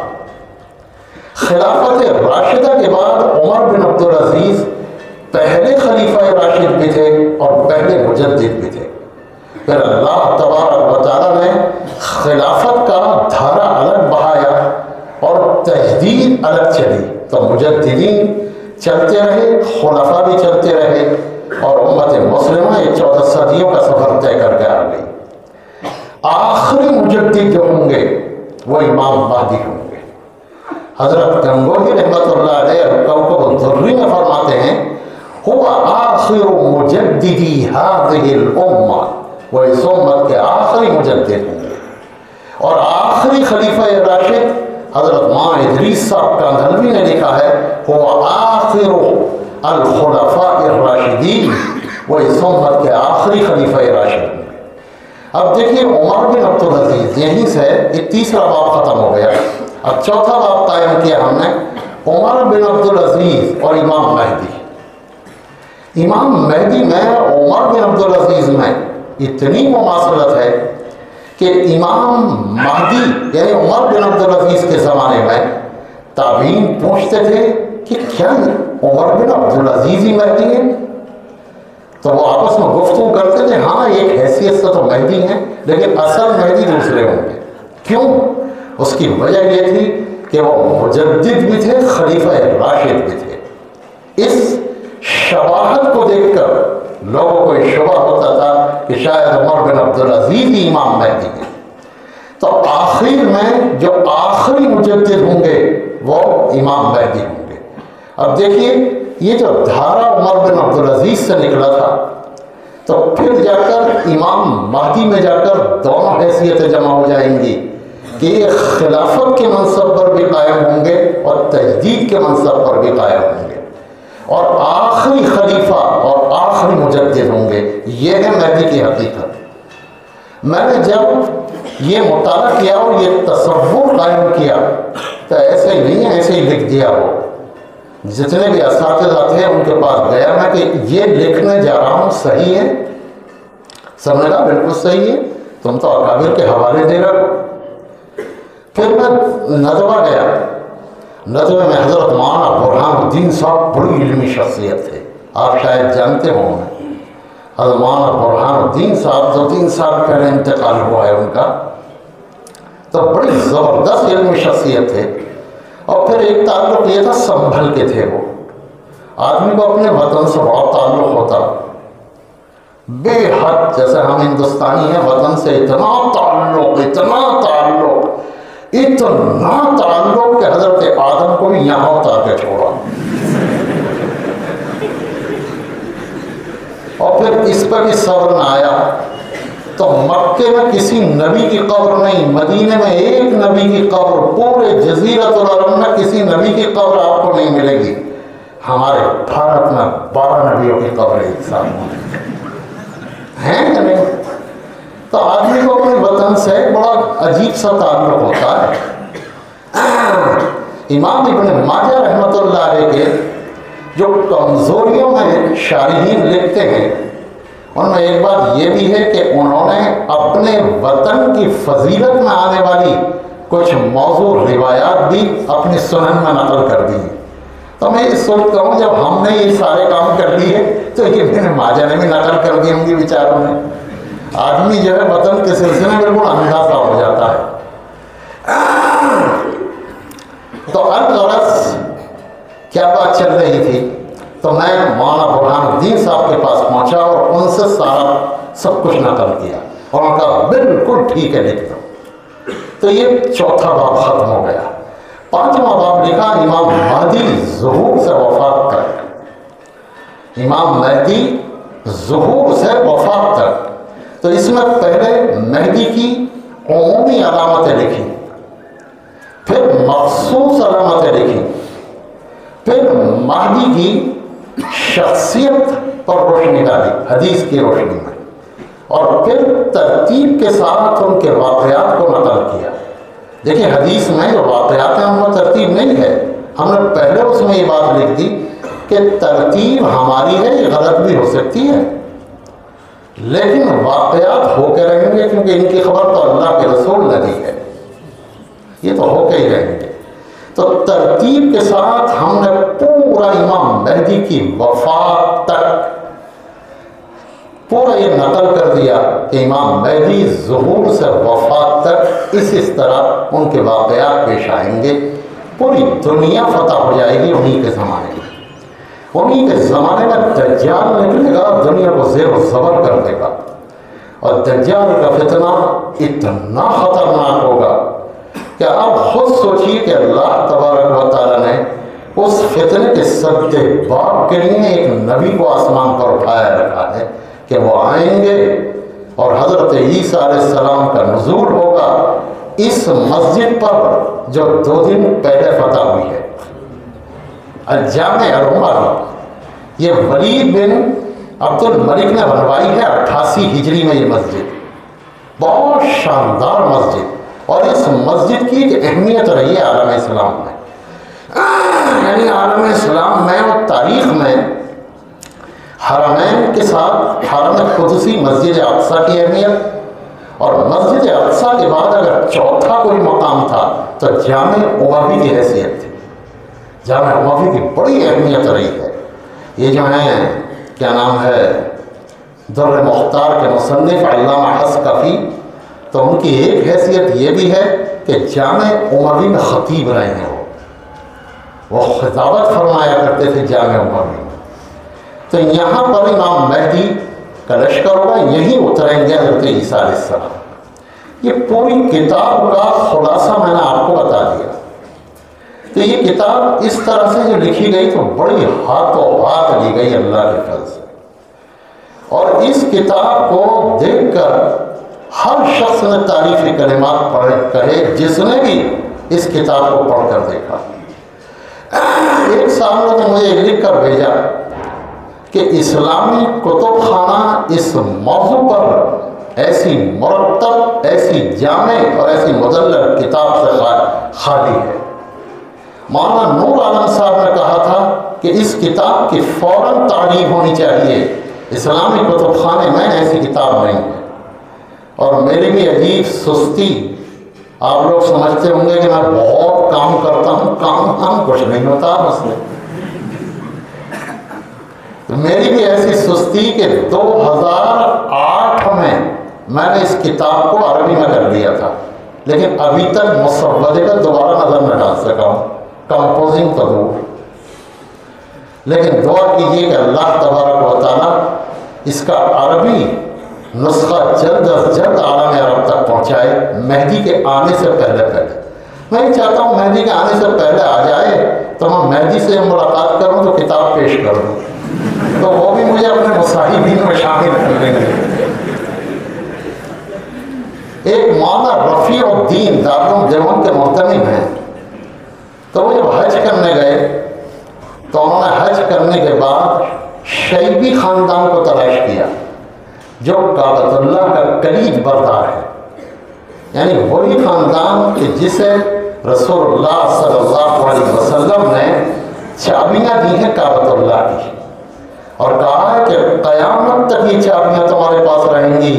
خلافت راشدہ کے بعد عمر بن عبدالعزیز پہلے خلیفہ راشد بھی تھے اور پہلے مجدد بھی تھے۔ پھر اللہ تبارک و تعالیٰ نے خلافت کا دھارا الگ بہایا اور تجدید الگ چلی، تو مجددین چلتے رہے، خلفاء بھی چلتے رہے، اور امت مسلمہ یہ 14 صدیوں کا سفر طے کر کے آ گئی۔ آخری مجدد جو ہوں گے وہ امام مہدی ہوں گے۔ حضرت گنگوہی رحمۃ اللہ علیہ کوكب الدری میں فرماتے ہیں، هو آخر مجددی هذه الامہ، وہ اس امت کے آخری مجدد ہوں گے۔ اور آخری خلیفہ راشد حضرت ماں ادریس صاحب کاندھلوی نے لکھا ہے، هو آخر الخلفاء الراشدین، وہ اس امت کے آخری خلیفہ راشد ہوں گے۔ اب دیکھیے عمر بن عبدالعزیز، یہیں سے یہ تیسرا باب ختم ہو گیا۔ اب چوتھا باب قائم کیا ہم نے، عمر بن عبدالعزیز اور امام مہدی۔ امام مہدی میں عمر بن عبدالعزیز میں اتنی مماثلت ہے کہ امام مہدی یعنی عمر بن عبدالعزیز کے زمانے میں تابعین پوچھتے تھے کہ کیا عمر بن عبدالعزیز ہی مہدی ہے؟ تو وہ آپس میں گفتگو کرتے تھے، ہاں ایک حیثیت سے تو مہدی ہیں لیکن اصل مہدی دوسرے ہوں گے۔ کیوں؟ اس کی وجہ یہ تھی کہ وہ مجدد بھی تھے، خلیفہ راشد بھی تھے۔ اس شواہد کو دیکھ کر لوگوں کو یہ شبہ ہوتا تھا کہ شاید عمر بن عبدالعزیز ہی امام مہدی ہیں۔ تو آخر میں جو آخری مجدد ہوں گے وہ امام مہدی ہوں گے۔ اب دیکھیے یہ جو دھارا عمر بن عبدالعزیز سے نکلا تھا، تو پھر جا کر امام مہدی میں جا کر دونوں حیثیتیں جمع ہو جائیں گی کہ یہ خلافت کے منصب پر بھی قائم ہوں گے اور تجدید کے منصب پر بھی قائم ہوں گے، اور آخری خلیفہ اور آخری مجدد ہوں گے۔ یہ ہے مہدی کی حقیقت۔ میں نے جب یہ مطالعہ کیا اور یہ تصور قائم کیا تو ایسے ہی نہیں ہے، ایسے ہی لکھ دیا ہو۔ جتنے بھی اساتذہ تھے ان کے پاس گیا میں کہ یہ لکھنے جا رہا ہوں صحیح ہے؟ سب نے کہا بالکل صحیح ہے، تم تو اکابر کے حوالے دے رہے ہو۔ پھر میں ندوہ گیا، ندوے میں حضرت مولانا برہان الدین صاحب بڑی علمی شخصیت تھے، آپ شاید جانتے ہوں گے۔ حضرت مولانا برہان الدین صاحب 2-3 سال پہلے انتقال ہوا ہے ان کا، تو بڑی زبردست علمی شخصیت تھے۔ اور پھر ایک تعلق یہ تھا، سنبھل کے تھے وہ، آدمی کو اپنے وطن سے بہت تعلق ہوتا، بے حد، جیسے ہم ہندوستانی ہیں وطن سے اتنا تعلق کہ حضرت آدم کو بھی یہاں اتار کے چھوڑا۔ اور پھر اس پہ بھی صبر نہ آیا تو مکے میں کسی نبی کی قبر نہیں، مدینے میں ایک نبی کی قبر، پورے جزیرۃ العرب میں کسی نبی کی قبر آپ کو نہیں ملے گی۔ ہمارے بھارت میں 12 نبیوں کی قبر ایک ساتھ ہیں کہ نہیں؟ تو آدمی کو اپنے وطن سے بڑا عجیب سا تعلق ہوتا ہے۔ امام ابن ماجہ رحمۃ اللہ علیہ کے جو کمزوریوں میں شارحین لکھتے ہیں ان میں ایک بات یہ بھی ہے کہ انہوں نے اپنے وطن کی فضیلت میں آنے والی کچھ موضوع روایات بھی اپنی سنن میں نقل کر دی۔ تو میں یہ سوچتا ہوں جب ہم نے یہ سارے کام کر دیے تو یہ ابن ماجہ نے بھی نقل کر دی ہوں گی بیچاروں نے۔ آدمی جو ہے وطن کے سلسلے میں بالکل اندازہ ہو جاتا ہے۔ تو الغرض کیا بات چل رہی تھی، تو میں مولانا برہان الدین صاحب کے پاس پہنچا اور ان سے سارا سب کچھ نقل کیا اور ان کا بالکل ٹھیک ہے لکھ دو۔ تو یہ 4تھا باب ختم ہو گیا۔ 5واں باب لکھا امام مہدی ظہور سے وفات تک۔ امام مہدی ظہور سے وفات تک، تو اس میں پہلے مہدی کی عمومی علامتیں لکھی، پھر مخصوص علامتیں لکھی، پھر مہدی کی شخصیت پر روشنی ڈالی حدیث کی روشنی میں، اور پھر ترتیب کے ساتھ ان کے واقعات کو نقل کیا۔ دیکھیں حدیث میں جو واقعات ہیں ان میں ترتیب نہیں ہے، ہم نے پہلے اس میں یہ بات لکھ دی کہ ترتیب ہماری ہے، یہ غلط بھی ہو سکتی ہے، لیکن واقعات ہو کے رہیں گے کیونکہ ان کی خبر تو اللہ کے رسول نے دی ہے، یہ تو ہو کے ہی رہیں گے۔ تو ترتیب کے ساتھ ہم نے پورا امام مہدی کی وفات تک پورا یہ نقل کر دیا کہ امام مہدی ظہور سے وفات تک اس طرح ان کے واقعات پیش آئیں گے۔ پوری دنیا فتح ہو جائے گی انہی کے زمانے میں۔ انہی کے زمانے میں دجال نکلے گا، دنیا کو زیر و زبر کر دے گا، اور دجال کا فتنہ اتنا خطرناک ہوگا کہ آپ خود سوچیے کہ اللہ تبارک و تعالیٰ نے اس فتنے کے سد باب کے لیے ایک نبی کو آسمان پر اٹھایا رکھا ہے کہ وہ آئیں گے اور حضرت عیسیٰ علیہ السلام کا نزول ہوگا اس مسجد پر جو 2 دن پہلے فتح ہوئی ہے، الجامع العمر۔ یہ ولید بن عبد الملک نے بنوائی ہے 88 ہجری میں یہ مسجد، بہت شاندار مسجد، اور اس مسجد کی ایک اہمیت رہی ہے عالم اسلام میں، یعنی عالم اسلام میں اور تاریخ میں حرمین کے ساتھ حرم قدسی مسجد اقصیٰ کی اہمیت، اور مسجد اقصیٰ کے بعد اگر چوتھا کوئی مقام تھا تو جامع اموی کی حیثیت تھی۔ جامع اموی کی بڑی اہمیت رہی ہے۔ یہ جو ہیں کیا نام ہے در مختار کے مصنف علامہ حسقفی، تو ان کی ایک حیثیت یہ بھی ہے کہ جامع اموی میں خطیب رہے ہیں، وہ خطابت فرمایا کرتے تھے جامع اموی میں۔ تو یہاں پر امام مہدی کا لشکر ہوگا، یہیں اتریں گے حضرت عیسیٰ علیہ السلام۔ یہ پوری کتاب کا خلاصہ میں نے آپ کو بتا دیا۔ تو یہ کتاب اس طرح سے جو لکھی گئی تو بڑی ہاتھوں ہاتھ لی گئی اللہ کے فضل سے، اور اس کتاب کو دیکھ کر ہر شخص نے تعریفی کلمات پڑھے کہے جس نے بھی اس کتاب کو پڑھ کر دیکھا۔ ایک صاحب نے تو مجھے لکھ کر بھیجا کہ اسلامی کتب خانہ اس موضوع پر ایسی مرتب، ایسی جامع اور ایسی مدلل کتاب سے خالی ہے۔ مولانا نور عالم صاحب نے کہا تھا کہ اس کتاب کی فوراً تعریف ہونی چاہیے، اسلامی کتب خانے میں ایسی کتاب نہیں ہے۔ اور میری بھی عجیب سستی، آپ لوگ سمجھتے ہوں گے کہ میں بہت کام کرتا ہوں، کام کچھ نہیں ہوتا مسئلے۔ تو میری بھی ایسی سستی کہ 2008 میں نے اس کتاب کو عربی میں کر لیا تھا، لیکن ابھی تک مسودے کا دوبارہ نظر نہ ڈال سکا ہوں، کمپوزنگ تو دور۔ لیکن دعا کیجیے کہ اللہ تبارک و تعالیٰ اس کا عربی نسخہ جلد از جلد عالم عرب تک پہنچائے، مہدی کے آنے سے پہلے۔ میں یہ چاہتا ہوں مہدی کے آنے سے پہلے آ جائے تو میں مہدی سے ملاقات کروں تو کتاب پیش کر دوں، تو وہ بھی مجھے اپنے مصاحبین میں شامل کر دیں گے۔ ایک مولانا رفیع الدین دارالعلوم دیوبند کے محتمم ہیں، تو وہ جب حج کرنے گئے تو انہوں نے حج کرنے کے بعد شیبی خاندان کو تلاش کیا جو کعبۃ اللہ کا کلید بردار ہے، یعنی وہی خاندان کہ جسے رسول اللہ صلی اللہ علیہ وسلم نے چابیاں دی ہیں کعبۃ اللہ کی، اور کہا ہے کہ قیامت تک یہ چابیاں تمہارے پاس رہیں گی،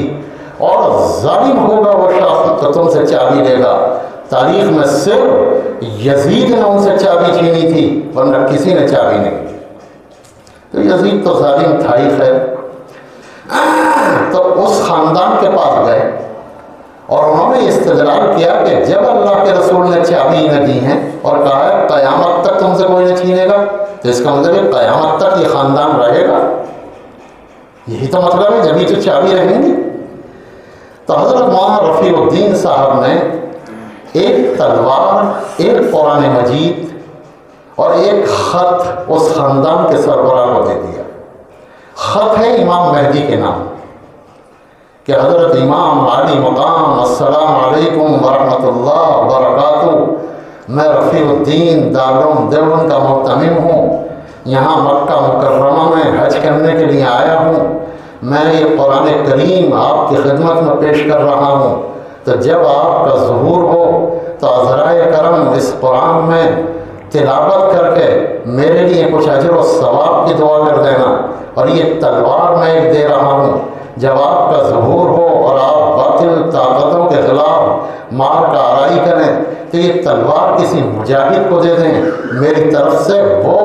اور ظالم ہوگا وہ شخص تو تم سے چابی لے گا۔ تاریخ میں صرف یزید نے ان سے چابی چھینی تھی، ورنہ کسی نے چابی نہیں دی۔ تو یزید تو ظالم تھا ہی خیر۔ تو اس خاندان کے پاس گئے اور انہوں نے استدلال کیا کہ جب اللہ کے رسول نے چابی نہ دی ہیں اور کہا ہے قیامت تک تم سے کوئی نہ چھینے گا، تو اس کا مطلب ہے قیامت تک یہ خاندان رہے گا، یہی تو مطلب ہے، جبھی تو چابی رہیں گی۔ تو حضرت مولانا رفیع الدین صاحب نے ایک تلوار، ایک قرآن مجید اور ایک خط اس خاندان کے سربراہ کو دے دیا۔ خط ہے امام مہدی کے نام کہ حضرت امام علی مقام السلام علیکم ورحمۃ اللہ وبرکاتہ، میں رفیع الدین دارالعلوم دیوبند کا محتمم ہوں، یہاں مکہ مکرمہ میں حج کرنے کے لیے آیا ہوں، میں یہ قرآن کریم آپ کی خدمت میں پیش کر رہا ہوں، تو جب آپ کا ظہور ہو تو عذرائے کرم اس قرآن میں تلاوت کر کے میرے لیے کچھ اجر و ثواب کی دعا کر دینا، اور یہ تلوار میں ایک دے رہا ہوں، جب آپ کا ظہور ہو اور آپ باطل طاقتوں کے خلاف مار کا آرائی کریں تو یہ تلوار کسی مجاہد کو دے دیں، میری طرف سے وہ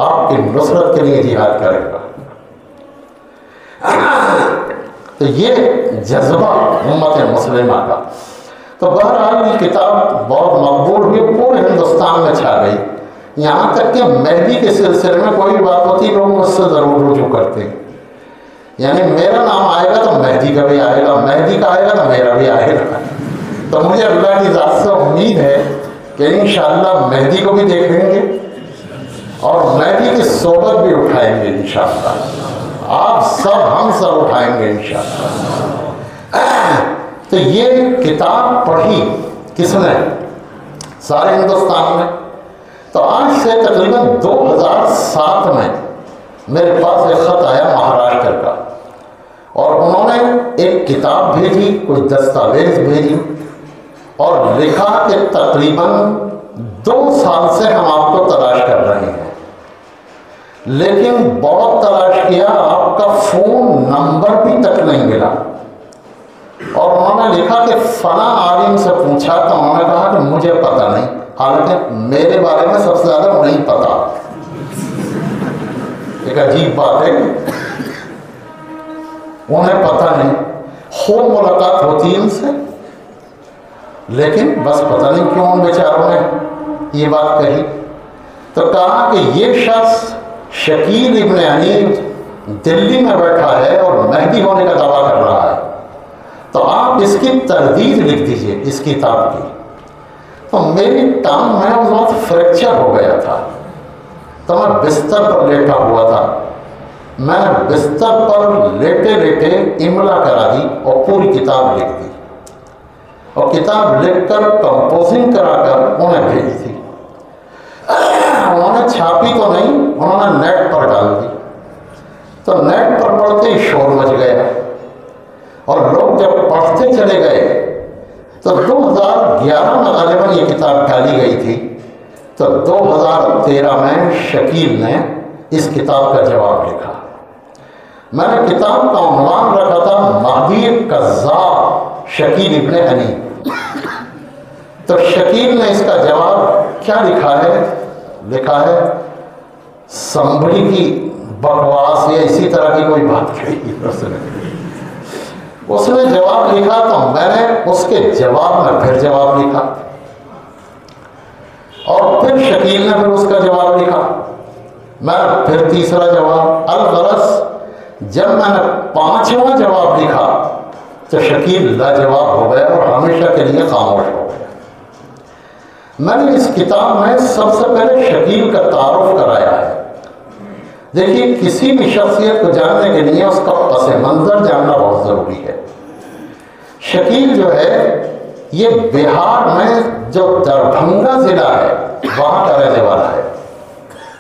آپ کی نصرت کے لیے جہاد کرے گا۔ تو یہ جذبہ امت مسلمہ کا۔ تو بہرحال یہ کتاب بہت مقبول ہوئی، پورے ہندوستان میں چھا گئی، یہاں تک کہ مہدی کے سلسلے میں کوئی بات ہوتی لوگ مجھ سے ضرور رجوع کرتے ہیں، یعنی میرا نام آئے گا تو مہدی کا بھی آئے گا، مہدی کا آئے گا تو میرا بھی آئے گا۔ تو مجھے اللہ کی ذات سے امید ہے کہ انشاءاللہ مہدی کو بھی دیکھیں گے اور مہدی کی صحبت بھی اٹھائیں گے انشاءاللہ، آپ سب ہم سب اٹھائیں گے انشاءاللہ۔ تو یہ کتاب پڑھی کس نے؟ سارے ہندوستان میں۔ تو آج سے تقریباً 2007 میں میرے پاس ایک خط آیا مہاراشٹر کا، اور انہوں نے ایک کتاب بھیجی، کچھ دستاویز بھیجی، اور لکھا کہ تقریباً 2 سال سے ہم آپ کو تلاش کر رہے ہیں، لیکن بہت تلاش کیا، آپ کا فون نمبر بھی تک نہیں ملا۔ اور انہوں نے لکھا کہ فلاں عالم سے پوچھا تو انہوں نے کہا کہ مجھے پتہ نہیں، حالانکہ میرے بارے میں سب سے زیادہ نہیں پتا۔ ایک عجیب بات ہے، انہیں پتہ نہیں، خوب ملاقات ہوتی ہے ان سے، لیکن بس پتہ نہیں کیوں ان بیچاروں نے یہ بات کہی۔ تو کہا کہ یہ شخص شکیل ابن انیب دلی میں بیٹھا ہے اور مہدی ہونے کا دعویٰ کر رہا ہے، تو آپ اس کی تردید لکھ دیجئے اس کتاب کی۔ تو میری ٹانگ میں اس وقت فریکچر ہو گیا تھا، تو میں بستر پر لیٹا ہوا تھا، میں نے بستر پر لیٹے لیٹے املا کرا دی اور پوری کتاب لکھ دی، اور کتاب لکھ کر کمپوزنگ کرا کر انہیں بھیج دی۔ انہوں نے چھاپی تو نہیں، انہوں نے نیٹ پر ڈال دی، تو نیٹ پر پڑھتے ہی شور مچ گیا، اور لوگ جب پڑھتے چلے گئے تو 2011 میں غالباً یہ کتاب ڈالی گئی تھی، تو 2013 میں شکیل نے اس کتاب کا جواب لکھا۔ میں نے کتاب کا عنوان رکھا تھا مہدی کذاب شکیل ابن انی۔ تو شکیل نے اس کا جواب کیا لکھا ہے سنبھلی کی بکواس یا اسی طرح کی کوئی بات کہی اس نے جواب لکھا، تو میں نے اس کے جواب میں پھر جواب لکھا، اور پھر شکیل نے پھر اس کا جواب لکھا، میں پھر تیسرا جواب۔ الغرض جب میں نے 5واں جواب لکھا تو شکیل لاجواب ہو گیا اور ہمیشہ کے لیے خاموش ہو گیا۔ میں نے اس کتاب میں سب سے پہلے شکیل کا تعارف کرایا ہے۔ دیکھیے، کسی بھی شخصیت کو جاننے کے لیے اس کا پس منظر جاننا بہت ضروری ہے۔ شکیل جو ہے یہ بہار میں جو دربھنگا ضلع ہے وہاں کا رہنے والا ہے،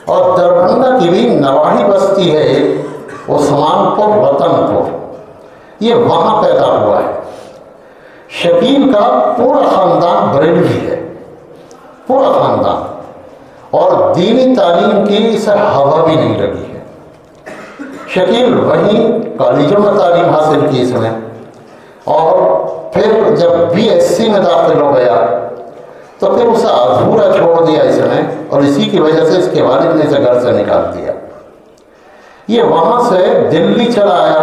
اور دربھنگا کی بھی نواحی بستی ہے عثمان پور وطن پور، یہ وہاں پیدا ہوا ہے۔ شکیل کا پورا خاندان بریلوی ہے، پورا خاندان، اور دینی تعلیم کی اسے ہوا بھی نہیں لگی ہے۔ شکیل وہیں کالجوں میں تعلیم حاصل کی اس نے، اور پھر جب BSc میں داخل ہو گیا تو پھر اسے ادھورا چھوڑ دیا اس نے، اور اسی کی وجہ سے اس کے والد نے اسے گھر سے نکال دیا۔ یہ وہاں سے دلی چلا آیا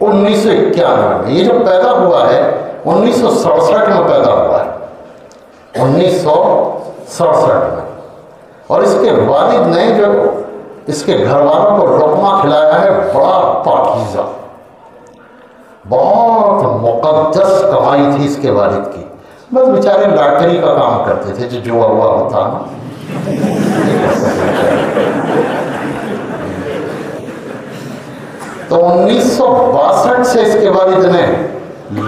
1991 میں۔ یہ جو پیدا ہوا ہے 1967 میں پیدا ہوا ہے، 1967 میں، اور اس کے والد نے جو اس کے گھر والوں کو لقمہ کھلایا ہے بڑا پاکیزہ، بہت مقدس کمائی تھی اس کے والد کی، بس بیچارے لاٹری کا کام کرتے تھے جو جوا ہوا ہوتا نا۔ تو 1962 سے اس کے والد نے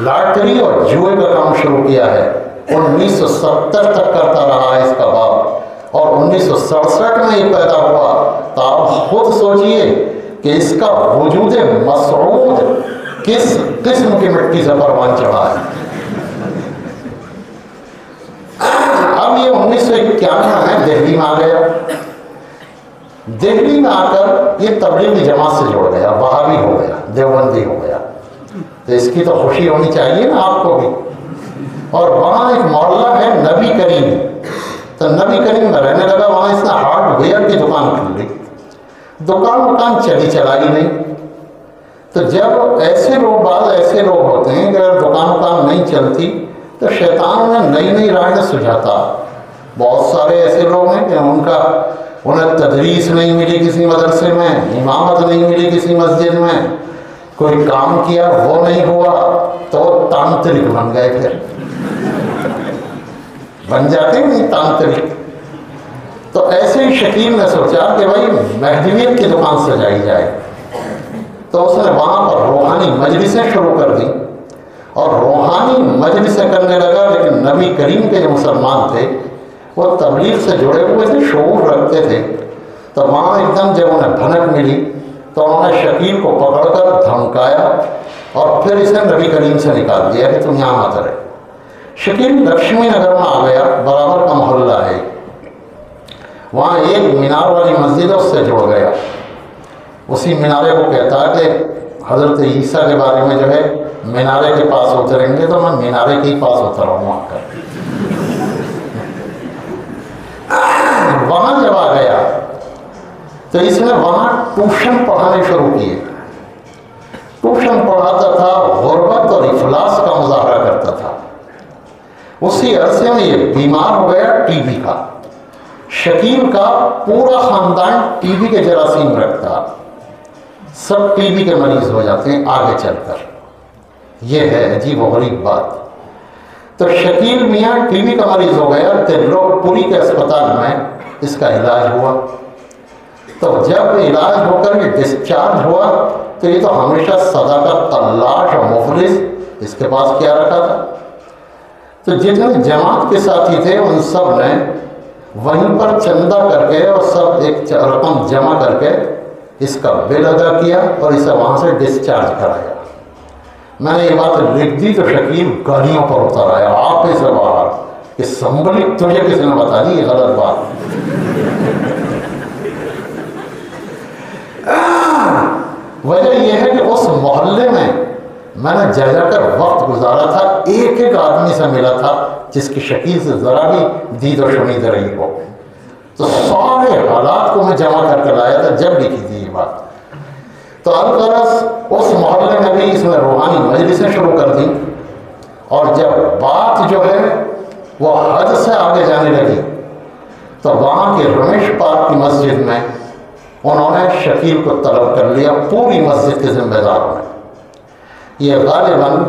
لاٹری اور جوئے کا کام شروع کیا ہے، 1970 تک کرتا رہا ہے اس کا باپ، اور 1967 میں یہ پیدا ہوا۔ تو آپ خود سوچئے کہ اس کا وجود مسعود کس قسم کی مٹی سے پروان چڑھا ہے۔ اب یہ 1991 میں دہلی میں آ گیا، دہلی میں آ کر یہ تبلیغی جماعت سے جڑ گیا، وہابی ہو گیا، دیوبندی ہو گیا۔ تو اس کی تو خوشی ہونی چاہیے نا آپ کو بھی۔ اور وہاں ایک محلہ ہے نبی کریم، تو نبی کریم میں رہنے لگا، وہاں اس نے ہارڈ ویئر کی دکان کھول لی۔ دکان چلی چلائی نہیں۔ تو جب ایسے لوگ، بعض ایسے لوگ ہوتے ہیں کہ اگر دکان نہیں چلتی تو شیطان انہیں نئی نئی راہیں سجھاتا۔ بہت سارے ایسے لوگ ہیں کہ انہیں تدریس نہیں ملی کسی مدرسے میں، امامت نہیں ملی کسی مسجد میں، کوئی کام کیا وہ نہیں ہوا تو وہ تانترک بن گئے، پھر بن جاتے نہیں تانترک۔ تو ایسے ہی شکیل نے سوچا کہ بھائی مہدویت کی دکان سجائی جائے، تو اس نے وہاں پر روحانی مجلسیں شروع کر دی، اور روحانی مجلسیں کرنے لگا۔ لیکن نبی کریم کے جو مسلمان تھے وہ تبلیغ سے جڑے ہوئے تھے، شعور رکھتے تھے، تو وہاں ایک دم جب انہیں بھنک ملی تو انہوں نے شکیل کو پکڑ کر دھمکایا، اور پھر اسے نبی کریم سے نکال دیا کہ تم یہاں مت رہے۔ شکیل لکشمی نگر میں آ گیا، برابر کا محلہ ہے، وہاں ایک مینار والی مسجد ہے، اس سے جڑ گیا۔ اسی مینارے کو کہتا ہے کہ حضرت عیسیٰ کے بارے میں جو ہے مینارے کے پاس اتریں گے تو میں مینارے کے ہی پاس اترا ہوں وہاں کر۔ وہاں جب آ گیا تو اس نے وہاں ٹیوشن پڑھانے شروع کیے۔ ٹیوشن پڑھاتا تھا، غربت اور افلاس کا مظاہرہ کرتا تھا۔ اسی عرصے میں یہ بیمار ہو گیا ٹی بی کا۔ شکیل کا پورا خاندان ٹی بی کے جراثیم رکھتا، سب ٹی بی کے مریض ہو جاتے ہیں آگے چل کر. یہ ہے عجیب و غریب بات. تو شکیل میاں ٹی بی کا مریض ہو گیا، ترلوک پوری کے اسپتال میں اس کا علاج ہوا. تو جب علاج ہو کر یہ ڈسچارج ہوا تو یہ تو ہمیشہ صداقت تلاش اور مفلس اس کے پاس کیا رکھا تھا. تو جتنے جماعت کے ساتھی تھے ان سب نے وہیں پر چندہ کر کے اور سب ایک رقم جمع کر کے اس کا بل ادا کیا اور اسے وہاں سے ڈسچارج کرایا. میں نے یہ بات لکھ دی تو شکیل گاڑیوں پر اتر آیا آپ سے باہر کہ سنبھلی تجھے کس نے بتا دی یہ غلط بات. وجہ یہ ہے کہ اس محلے میں نے جا کر وقت گزارا تھا، ایک ایک آدمی سے ملا تھا جس کی شکیل سے ذرا بھی دید و شنید رہی ہو. تو سارے حالات کو میں جمع کر کے لایا تھا جب لکھی تھی یہ بات. تو الغرض اس محلے میں بھی اس نے روحانی مجلسیں شروع کر دیں، اور جب بات جو ہے وہ حد سے آگے جانے لگی تو وہاں کے رمیش پارک کی مسجد میں انہوں نے شکیل کو طلب کر لیا پوری مسجد کے ذمہ داروں نے. یہ غالباً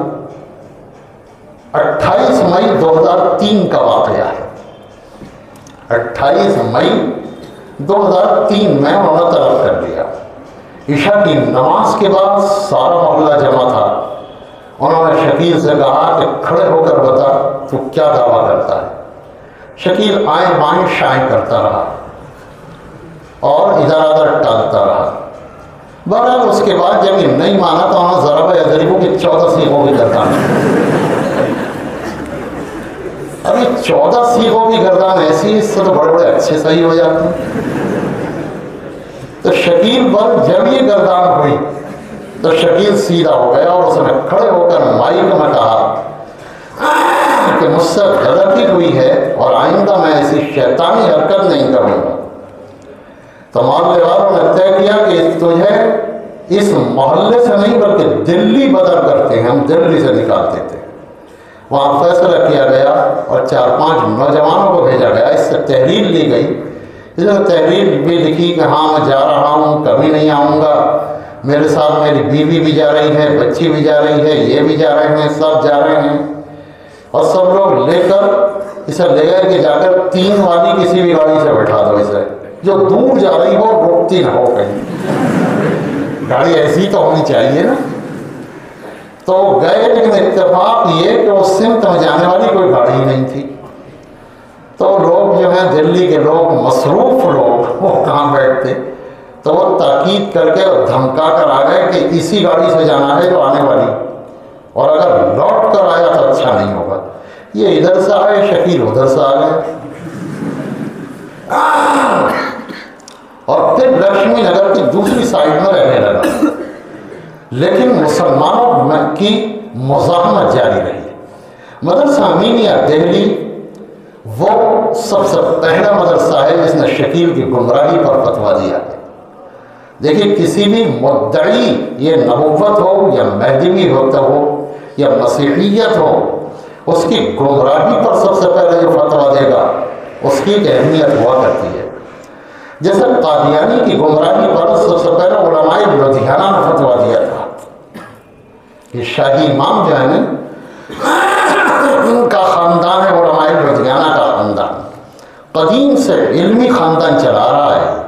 28 مئی 2003 کا واقعہ ہے. 28 مئی 2003 میں انہوں نے طلب کر لیا. عشاء کی نماز کے بعد سارا محلہ جمع تھا. انہوں نے شکیل سے کہا کہ کھڑے ہو کر بتا تو کیا دعویٰ کرتا ہے. شکیل آئیں بائیں شائیں کرتا رہا اور ادھر ادھر ٹالتا رہا. بہرحال اس کے بعد جب یہ نہیں مانا تو انہوں نے ضرب اضربوں کی 14 سیغوں کی گردان. ابھی 14 سیغوں کی گردان ایسی اس سے تو بڑے بڑے اچھے صحیح ہو جاتے ہیں. تو شکیل پر جب یہ گردان ہوئی تو شکیل سیدھا ہو گیا اور اس نے کھڑے ہو کر مائک میں کہا کہ مجھ سے غلطی ہوئی ہے اور آئندہ میں ایسی شیطانی حرکت نہیں کروں گا. تو محلے والوں نے طے کیا کہ تجھے اس محلے سے نہیں بلکہ دلی بدر کرتے ہیں، ہم دلی سے نکال دیتے ہیں. وہاں فیصلہ کیا گیا اور 4-5 نوجوانوں کو بھیجا گیا. اس سے تحریر لی گئی. اس نے تحریر بھی لکھی کہ ہاں میں جا رہا ہوں، کبھی نہیں آؤں گا، میرے ساتھ میری بیوی بھی جا رہی ہے، بچی بھی جا رہی ہے، یہ بھی جا رہے ہیں، سب جا رہے ہیں. اور سب لوگ لے کر اسے لے گئے کہ جا کر 3 والی کسی بھی گاڑی سے بیٹھا دو، اسے جو دور جا رہی ہو رکتی نہ ہو کہیں. گاڑی ایسی تو ہونی چاہیے نا. تو گئے لیکن اتفاق یہ کہ اس سمت میں جانے والی کوئی گاڑی ہی نہیں تھی. تو لوگ جو ہیں دلی کے لوگ مصروف لوگ وہ کہاں بیٹھتے، تو وہ تاکید کر کے دھمکا کر آ گئے کہ اسی گاڑی سے جانا ہے جو آنے والی، اور اگر لوٹ کر آیا تو اچھا نہیں ہوگا. یہ ادھر سے آئے، شکیل ادھر سے آ گئے. اور پھر لکشمی نگر کی دوسری سائڈ میں رہنے لگا. لیکن مسلمانوں کی مزاحمت جاری رہی. مدرسہ امینیہ دہلی وہ سب سے پہلا مدرسہ ہے جس نے شکیل کی گمراہی پر فتویٰ دیا. دیکھیے کسی بھی مدعی، یہ نبوت ہو یا مہدوی ہوتا ہو یا مسیحیت ہو، اس کی گمراہی پر سب سے پہلے جو فتویٰ دے گا اس کی ایک اہمیت ہوا کرتی ہے. جیسے قادیانی کی گمراہی پر سب سے پہلے علماء لدھیانہ نے فتویٰ دیا تھا. یہ شاہی امام جو ہے نا، ان کا خاندان ہے علماء لدھیانہ کا خاندان. قدیم سے علمی خاندان چلا رہا ہے،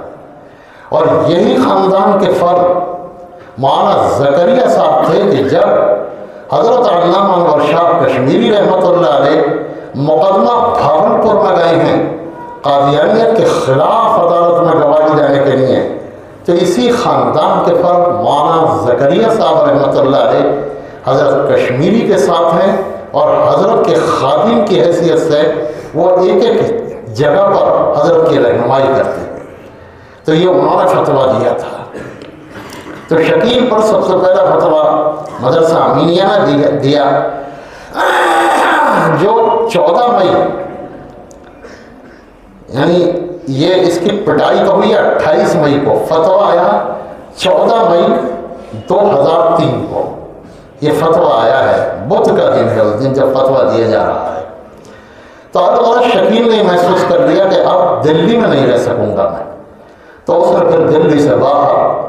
اور یہی خاندان کے فرد مولانا زکریا صاحب تھے کہ جب حضرت علامہ انور شاہ کشمیری رحمۃ اللہ علیہ مقدمہ بھاولپور میں گئے ہیں قادیانیت کے خلاف عدالت میں گواہی دینے کے لیے، تو اسی خاندان کے فرد مولانا زکریا صاحب رحمۃ اللہ علیہ حضرت کشمیری کے ساتھ ہیں، اور حضرت کے خادم کی حیثیت سے وہ ایک ایک جگہ پر حضرت کی رہنمائی کرتے ہیں. تو یہ انہوں نے فتویٰ دیا تھا. تو شکیل پر سب سے پہلا فتویٰ مدرسہ امینیہ نے دیا، جو 14 مئی یعنی یہ اس کی پٹائی تو ہوئی 28 مئی کو، فتویٰ آیا 14 مئی 2003 کو. یہ فتویٰ آیا ہے، بدھ کا دن ہے اس دن جب فتویٰ دیا جا رہا ہے. تو الغرض شکیل نے محسوس کر لیا کہ اب دلی میں نہیں رہ سکوں گا میں. تو اس نے پھر دلی سے باہر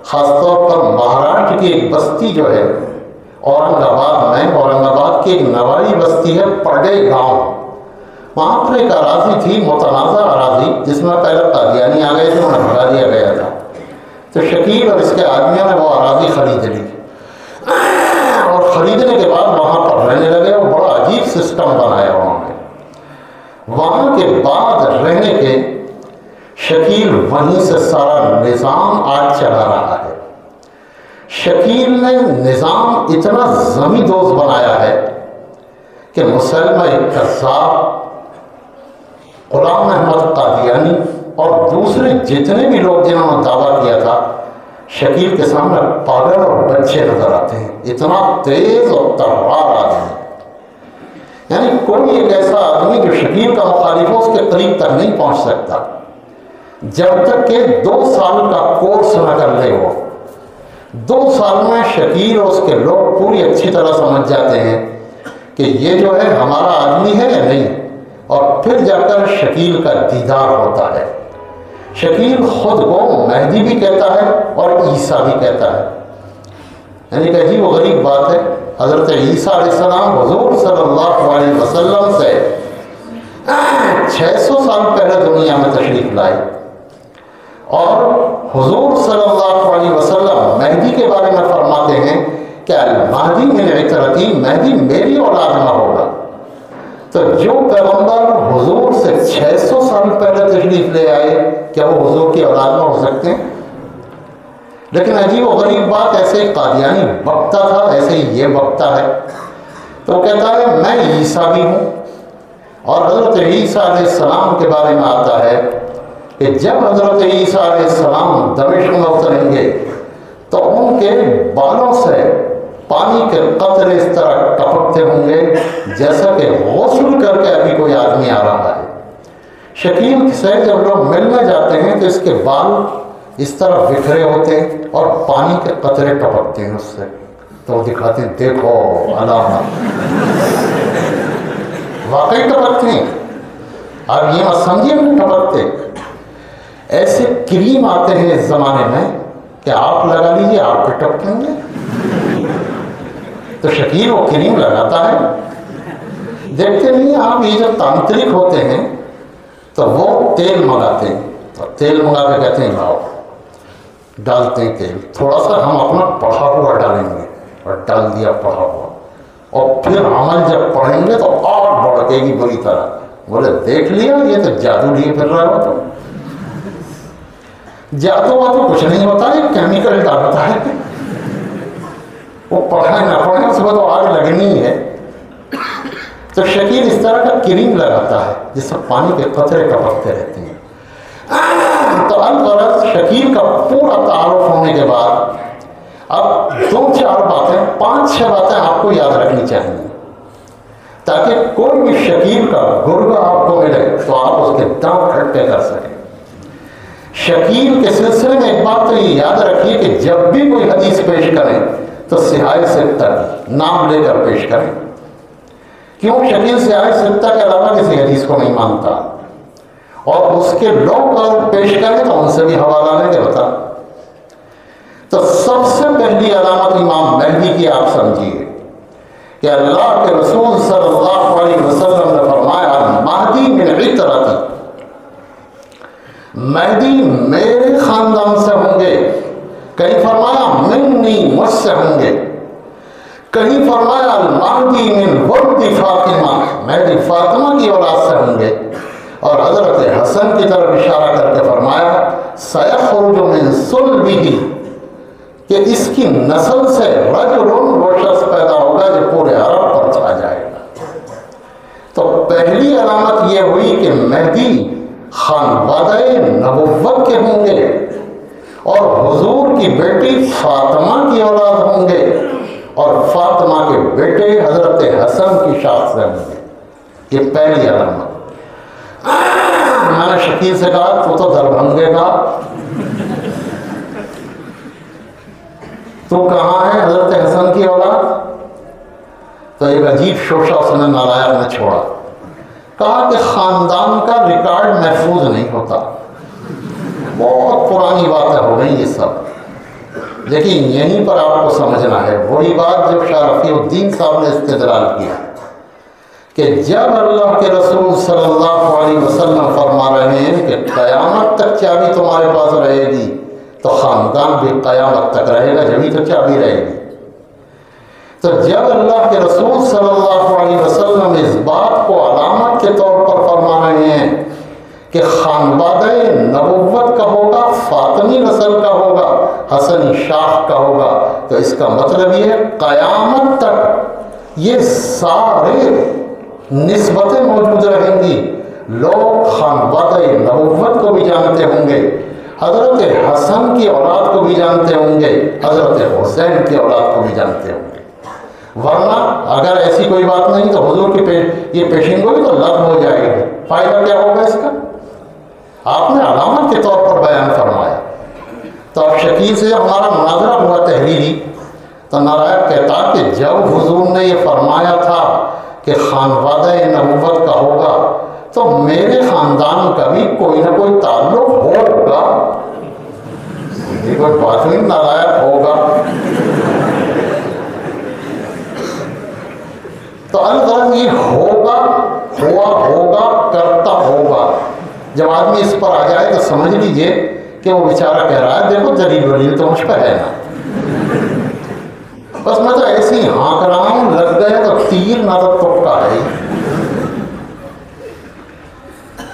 خاص طور پر مہاراشٹر کی ایک بستی جو ہے اورنگ آباد کی ایک نوائی بستی ہے پڑے گاؤں، وہاں پر ایک اراضی تھی، متنازع اراضی، جس میں پہلے قادیانی آ گئے تھے، انہیں بھگا دیا گیا تھا۔ تو شکیل اور اس کے آدمیوں نے وہ اراضی خرید لی، اور خریدنے کے بعد وہاں پر رہنے لگے، اور بڑا عجیب سسٹم بنایا انہوں نے۔ وہاں کے بعد رہنے کے شکیل وہیں سے سارا نظام آج چلا رہا ہے۔ شکیل نے نظام اتنا زمیں دوز بنایا ہے کہ مسلمہ کذاب، غلام احمد قادیانی اور دوسرے جتنے بھی لوگ جنہوں نے دعویٰ کیا تھا، شکیل کے سامنے پاگل اور بچے نظر آتے ہیں، اتنا تیز اور تلوار آدمی۔ یعنی کوئی ایک ایسا آدمی جو شکیل کا مخالف ہو اس کے قریب تک نہیں پہنچ سکتا جب تک کہ 2 سال کا کورس نہ کر لے۔ وہ 2 سال میں شکیل اور اس کے لوگ پوری اچھی طرح سمجھ جاتے ہیں کہ یہ جو ہے ہمارا آدمی ہے یا نہیں، اور پھر جا کر شکیل کا دیدار ہوتا ہے۔ شکیل خود کو مہدی بھی کہتا ہے اور عیسیٰ بھی کہتا ہے۔ یعنی کہ عجیب و غریب بات ہے، حضرت عیسیٰ علیہ السلام حضور صلی اللہ علیہ وسلم سے 600 سال پہلے دنیا میں تشریف لائے، اور حضور صلی اللہ علیہ وسلم مہدی کے بارے میں فرماتے ہیں کہ المہدی من عترتی، مہدی میری اولاد میں ہوگا۔ تو جو پیغمبر حضور سے 600 سال پہلے تشریف لے آئے، کیا وہ حضور کی اولاد میں ہو سکتے ہیں؟ لیکن عجیب و غریب بات، ایسے قادیانی بکتا تھا، ایسے ہی یہ بکتا ہے۔ تو وہ کہتا ہے میں عیسیٰ بھی ہوں، اور حضرت عیسیٰ علیہ السلام کے بارے میں آتا ہے کہ جب حضرت عیسیٰ علیہ السلام دمشق میں اتریں گے تو ان کے بالوں سے پانی کے قطرے اس طرح ٹپکتے ہوں گے جیسا کہ غسل کر کے ابھی کوئی آدمی آ رہا ہے۔ شکیل سے جب لوگ ملنے جاتے ہیں تو اس کے بال اس طرح بکھرے ہوتے ہیں اور پانی کے قطرے ٹپکتے ہیں اس سے، تو وہ دکھاتے ہیں دیکھو علامت، واقعی ٹپکتے ہیں۔ آپ یہ مت سمجھیے کہ ٹپکتے، ایسے کریم آتے ہیں اس زمانے میں کہ آپ لگا لیجیے آپ کے ٹپکیں گے۔ تو شکیل وہ کریم لگاتا ہے، دیکھتے نہیں آپ، یہ جو تانترک ہوتے ہیں تو وہ تیل منگاتے ہیں، تو تیل منگا کے کہتے ہیں لاؤ، ڈالتے ہیں تیل، تھوڑا سا ہم اپنا پڑھا ہوا ڈالیں گے، اور ڈال دیا پڑھا ہوا، اور پھر عمل جب پڑھیں گے تو اور بڑھے گی بری طرح۔ بولے دیکھ لیا یہ تو جادو لیے پھر رہا ہو، تو جادو تو کچھ نہیں ہوتا، یہ کیمیکل ڈالتا ہے، وہ پڑھائے نہ پڑھیں اس کو تو آگ لگنی ہے۔ تو شکیل اس طرح کا کریم لگاتا ہے جس سے پانی کے قطرے ٹپکتے رہتے ہیں۔ تو الغرض شکیل کا پورا تعارف ہونے کے بعد اب 2-4 باتیں، 5-6 باتیں آپ کو یاد رکھنی چاہیے تاکہ کوئی بھی شکیل کا گرگا آپ کو ملے تو آپ اس کے دانت کھٹے کر سکیں۔ شکیل کے سلسلے میں ایک بات تو یہ یاد رکھیے کہ جب بھی کوئی حدیث پیش کریں تو صحاح ستہ کی نام لے کر پیش کریں۔ کیوں؟ شکیل صحاح ستہ کے علاوہ کسی حدیث کو نہیں مانتا، اور اس کے لوگ اگر پیش کریں تو ان سے بھی حوالہ لیں گے بتا۔ تو سب سے پہلی علامت امام مہدی کی آپ سمجھیے کہ اللہ کے رسول صلی اللہ علیہ وسلم نے فرمایا مہدی من عترتی، مہدی میرے خاندان سے ہوں گے، کہیں فرمایا منی، مجھ سے ہوں گے، کہیں فرمایا المہدی من ولد فاطمہ، مہدی فاطمہ کی اولاد سے ہوں گے، اور حضرت حسن کی طرف اشارہ کر کے فرمایا سیخرج من صلبہ، کہ اس کی نسل سے رجل، وہ شخص پیدا ہوگا جو پورے عرب پر چھا جائے گا۔ تو پہلی علامت یہ ہوئی کہ مہدی خانوادہ نبوت کے ہوں گے، اور حضور کی بیٹی فاطمہ کی اولاد ہوں گے، اور فاطمہ کے بیٹے حضرت حسن کی شاخ سے ہوں گے۔ یہ پہلی علامت۔ میں نے شکیل سے کہا تو دربھنگے کا، تو کہاں ہے حضرت حسن کی اولاد؟ تو ایک عجیب شوشہ اس نے نالائق نے چھوڑا، کہا کہ خاندان کا ریکارڈ محفوظ نہیں ہوتا، بہت پرانی باتیں ہو گئی یہ سب۔ لیکن یہیں پر آپ کو سمجھنا ہے وہی بات جو شاہ رفیع الدین صاحب نے استدلال کیا کہ جب اللہ کے رسول صلی اللہ علیہ وسلم فرما رہے ہیں کہ قیامت تک چابی تمہارے پاس رہے گی تو خاندان بھی قیامت تک رہے گا، جبھی تو چابی رہے گی۔ تو جب اللہ کے رسول صلی اللہ علیہ وسلم اس بات کو علامت کے طور پر فرما رہے ہیں کہ خانوادہ نبوت کا ہوگا، فاطمی نسل کا ہوگا، حسنی شاخ کا ہوگا، تو اس کا مطلب یہ ہے قیامت تک یہ سارے نسبتیں موجود رہیں گی۔ لوگ خانوادہ نبوت کو بھی جانتے ہوں گے، حضرت حسن کی اولاد کو بھی جانتے ہوں گے، حضرت حسین کی اولاد کو بھی جانتے ہوں گے۔ ورنہ اگر ایسی کوئی بات نہیں تو حضور کی یہ پیشین گوئی تو لغو ہو جائے گی، فائدہ کیا ہوگا اس کا؟ آپ نے علامت کے طور پر بیان فرمایا۔ تو اب شکیل سے ہمارا مناظرہ ہوا تحریری، تو نارائب کہتا کہ جب حضور نے یہ فرمایا تھا کہ خانوادہ نبوت کا ہوگا تو میرے خاندان کا بھی کوئی نہ کوئی تعلق ہوگا، یہ کوئی بات نہیں، نارائب ہوگا۔ تو الغرض یہ ہوگا، ہوا ہوگا، کرتا ہوگا۔ جب آدمی اس پر آ جائے تو سمجھ لیجئے کہ وہ بیچارہ کہہ رہا ہے دیکھو دلیل ولیل تو مجھ پہ ہے نا، بس میں تو ایسے ہی ہانک رہا ہوں، لگ گئے تو تیر نہ تو تکا ہے۔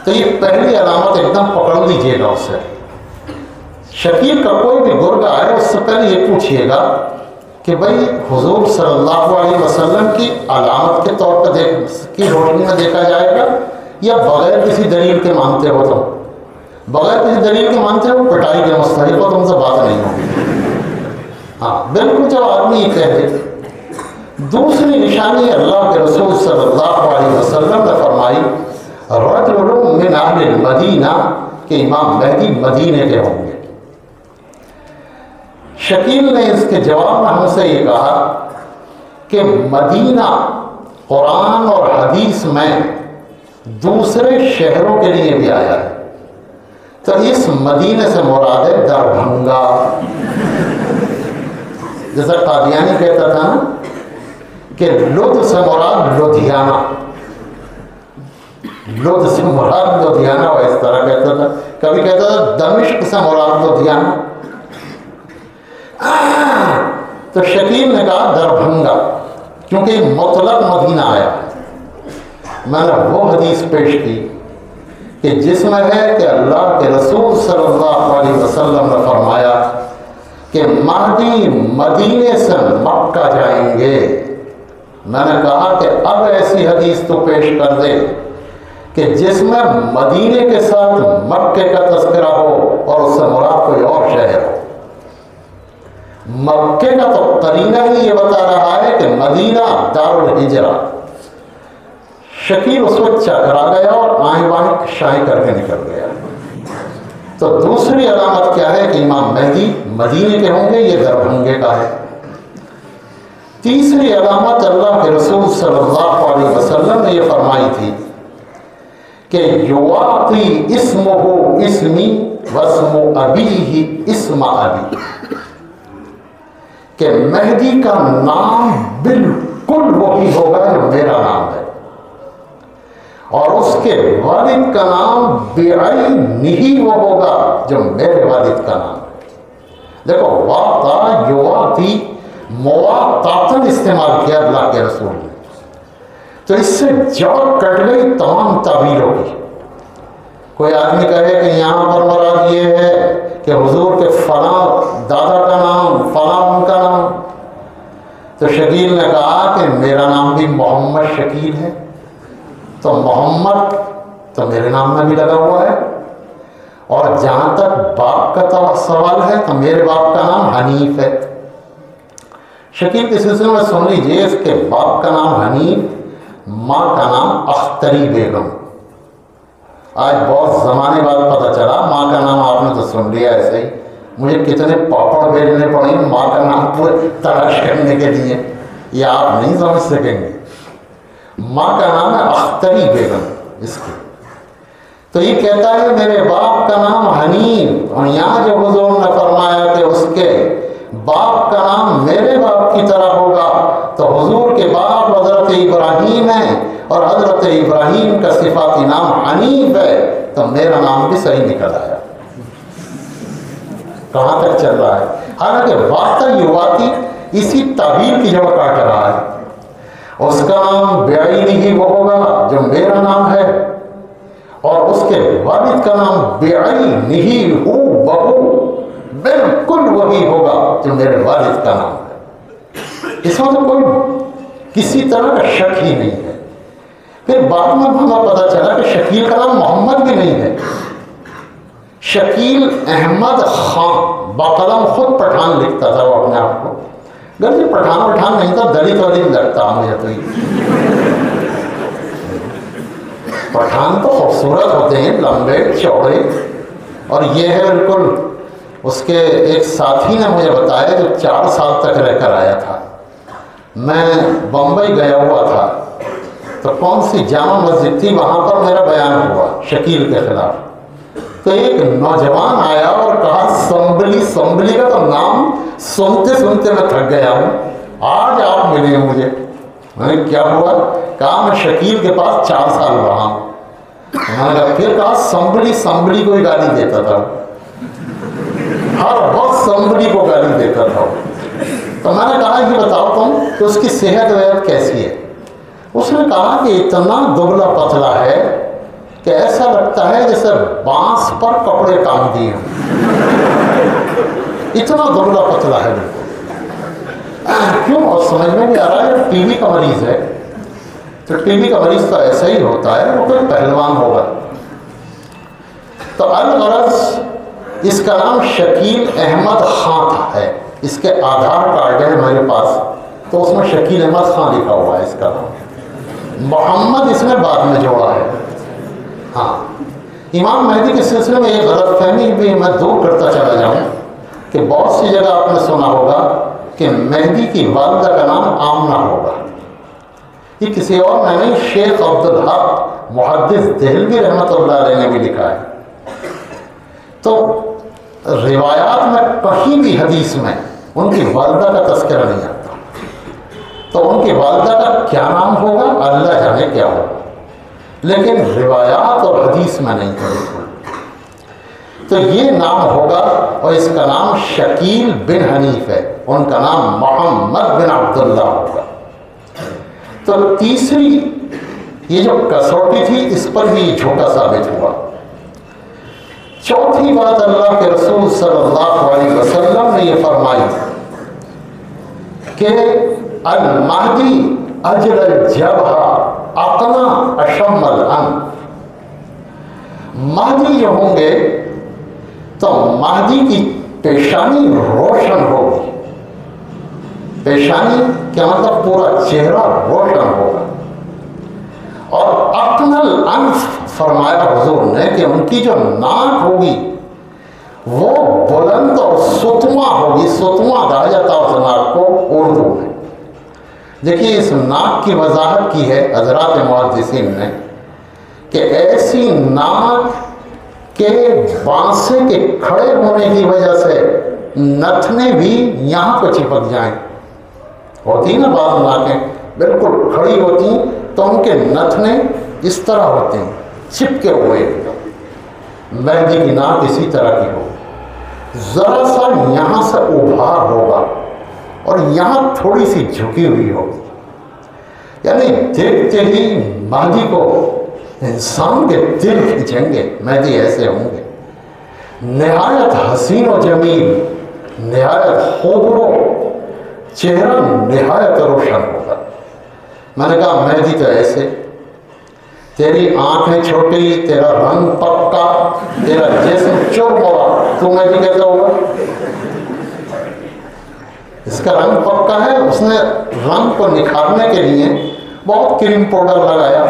تو یہ پہلی علامت ایک دم پکڑ لیجئے گا اسے۔ شکیل کا کوئی بھی گرگ آئے اس سے پہلے یہ پوچھئے گا کہ بھئی حضور صلی اللہ علیہ وسلم کی علامت کے طور پر کی روشنی میں دیکھا جائے گا یا بغیر کسی دلیل کے مانتے ہو؟ تم بغیر کسی دلیل کے مانتے ہو، پٹائی کے مستحق ہو، تم سے بات نہیں ہوگی۔ ہاں بالکل، جب آدمی یہ کہہ دے۔ دوسری نشانی اللہ کے رسول صلی اللہ علیہ وسلم نے فرمائی رجل من اہل المدینہ، کہ امام مہدی مدینے کے ہوں گے۔ شکیل نے اس کے جواب میں ہم سے یہ کہا کہ مدینہ قرآن اور حدیث میں دوسرے شہروں کے لیے بھی آیا ہے، تو اس مدینے سے مراد ہے دربھنگا، جیسا قادیانی کہتا تھا نا کہ لدھ سے مراد لدھیانہ، لدھ سے مراد لدھیانہ، وہ اس طرح کہتا تھا۔ کبھی کہتا تھا دمشق سے مراد لدھیانہ۔ تو شکیل نے کہا دربھنگا، کیونکہ مطلق مدینہ آیا۔ میں نے وہ حدیث پیش کی کہ جس میں ہے کہ اللہ کے رسول صلی اللہ علیہ وسلم نے فرمایا کہ مہدی مدینے سے مکہ جائیں گے۔ میں نے کہا کہ اب ایسی حدیث تو پیش کر دے کہ جس میں مدینے کے ساتھ مکے کا تذکرہ ہو اور اس سے مراد کوئی اور شہر ہو۔ مکے کا تو قرینہ ہی یہ بتا رہا ہے کہ مدینہ دار الہجرہ۔ شکیل اس وقت چکرا گیا اور آئیں بائیں شائیں کر کے نکل گیا۔ تو دوسری علامت کیا ہے کہ امام مہدی مدینے کے ہوں گے، یہ دربھنگے کا ہے۔ تیسری علامت اللہ کے رسول صلی اللہ علیہ وسلم نے یہ فرمائی تھی کہ یواقی اسمہ اسمی واسم ابیہ اسم ابی، کہ مہدی کا نام بالکل وہی ہوگا جو میرا نام ہے، اور اس کے والد کا نام بعینہ وہ ہوگا جو میرے والد کا نام ہے۔ دیکھو واقع یواقی مواقعتاً استعمال کیا اللہ کے رسول نے، تو اس سے جواب کٹ گئی تمام تعبیروں کی۔ کوئی آدمی کہے کہ یہاں پر مراد یہ ہے کہ حضور کے فلاں دادا کا نام، فلاں ان کا نام، تو شکیل نے کہا کہ میرا نام بھی محمد شکیل ہے، تو محمد تو میرے نام میں بھی لگا ہوا ہے، اور جہاں تک باپ کا سوال ہے تو میرے باپ کا نام حنیف ہے۔ شکیل کے سلسلے میں سن لیجیے، اس کے باپ کا نام حنیف، ماں کا نام اختری بیگم۔ آج بہت زمانے بعد پتہ چلا، ماں کا نام آپ نے تو سن لیا ایسے ہی، مجھے کتنے پاپڑ بھیجنے پڑے ماں کا نام پورے تلاش کرنے کے لیے، یہ آپ نہیں سمجھ سکیں گے۔ ماں کا نام ہے اختری بیگم اس کی، تو یہ کہتا ہے میرے باپ کا نام حنیف، اور یہاں جو حضور نے فرمایا کہ اس کے باپ کا نام میرے باپ کی طرح ہوگا تو حضور کے باپ حضرت ابراہیم ہیں اور حضرت ابراہیم کا صفاتی نام حنیف ہے تو میرا نام بھی صحیح نکل آیا۔ کہاں تک چل رہا ہے؟ حالانکہ واقعی واقعی اسی تعبیر کی جگہ کاٹ رہا ہے۔ اس کا نام بعین ہی وہ ہوگا جو میرا نام ہے، اور اس کے والد کا نام بعین ہی ہو بہو بالکل وہی ہوگا جو میرے والد کا نام ہے۔ اس میں تو کوئی کسی طرح کا شک ہی نہیں ہے۔ پھر بعد میں ہمیں پتہ چلا کہ شکیل کا نام محمد بھی نہیں ہے، شکیل احمد خان، باقلم خود پٹھان لکھتا تھا وہ اپنے آپ کو، گرچہ پٹھان نہیں تھا، دلت ولیت لگتا مجھے تو پٹھان تو خوبصورت ہوتے ہیں، لمبے چوڑے، اور یہ ہے بالکل۔ اس کے ایک ساتھی نے مجھے بتایا جو 4 سال تک رہ کر آیا تھا، میں بمبئی گیا ہوا تھا تو کون سی جامع مسجد تھی وہاں پر میرا بیان ہوا شکیل کے خلاف، تو ایک نوجوان آیا اور کہا سمبلی کا تو نام سنتے سنتے میں تھک گیا ہوں، آج آپ ملے مجھے۔ میں نے کیا ہوا؟ کہا میں شکیل کے پاس 4 سال رہا ہوں۔ میں نے کہا، پھر کہا سمبلی کو ہی گالی دیتا تھا، ہر وقت سمبلی کو گالی دیتا تھا۔ تو میں نے کہا یہ بتاؤ تم کہ اس کی صحت وحت کیسی ہے؟ اس نے کہا کہ اتنا دبلا پتلا ہے کہ ایسا لگتا ہے جیسے بانس پر کپڑے ٹانگ دیے ہیں، اتنا دبلا پتلا ہے بالکل۔ کیوں؟ اور سمجھ میں بھی آ رہا ہے ٹی بی کا مریض ہے، تو ٹی بی کا مریض تو ایسا ہی ہوتا ہے، وہ کوئی پہلوان ہوگا۔ تو الغرض اس کا نام شکیل احمد خان ہے، اس کے آدھار کارڈ ہے میرے پاس، تو اس میں شکیل احمد خان لکھا ہوا ہے اس کا نام، محمد اس نے بعد میں جوڑا ہے۔ ہاں، امام مہدی کے سلسلے میں ایک غلط فہمی بھی میں دور کرتا چلا جاؤں کہ بہت سی جگہ آپ نے سنا ہوگا کہ مہدی کی والدہ کا نام آمنہ ہوگا، یہ کسی اور نے نہیں، شیخ عبدالحق محدث دہلوی رحمۃ اللہ علیہ نے بھی لکھا ہے۔ تو روایات میں کہیں بھی حدیث میں ان کی والدہ کا تذکرہ نہیں آتا، تو ان کی والدہ کا کیا نام ہوگا اللہ جانے کیا ہوگا، لیکن روایات اور حدیث میں نہیں ہے بالکل۔ تو یہ نام ہوگا، اور اس کا نام شکیل بن حنیف ہے، ان کا نام محمد بن عبداللہ ہوگا۔ تو تیسری یہ جو کسوٹی تھی اس پر بھی جھوٹا ثابت ہوا۔ چوتھی بات، اللہ کے رسول صلی اللہ علیہ وسلم نے یہ فرمائی کہ المہدی اجل الجبہ اقنا اشم الان، مہدی جو ہوں گے تو مہدی کی پیشانی روشن ہوگی، پیشانی کیا مطلب پورا چہرہ روشن ہوگا، اور اقنل انف فرمایا حضور نے کہ ان کی جو ناک ہوگی وہ بلند اور ستما ہوگی، ستما کہا جاتا ہے اس ناک کو اردو میں۔ دیکھیے اس ناک کی وضاحت کی ہے حضرات محدثین نے کہ ایسی ناک کہ بانسے کے کھڑے ہونے کی وجہ سے نتنے بھی یہاں کو چپک جائیں، ہوتی نا بعض ناکیں بالکل کھڑی ہوتی ہیں تو ان کے نتنے اس طرح ہوتے ہیں چپکے ہوئے، مہدی کی ناک اسی طرح کی ہو، ذرا سا یہاں سے ابھار ہوگا اور یہاں تھوڑی سی جھکی ہوئی ہوگی، یعنی دیکھتے ہی مہدی کو انسان کے دل کھینچیں گے، مہدی ایسے ہوں گے، نہایت حسین و جمیل، نہایت خوبرو، چہرہ نہایت روشن ہوگا۔ میں نے کہا مہدی تو ایسے، تیری آنکھیں چھوٹی، تیرا رنگ پکا، تیرا جسم چرمرا، تو مہدی کیسا ہوگا؟ اس کا رنگ پکا ہے، اس نے رنگ کو نکھارنے کے لیے بہت کریم پاؤڈر لگایا،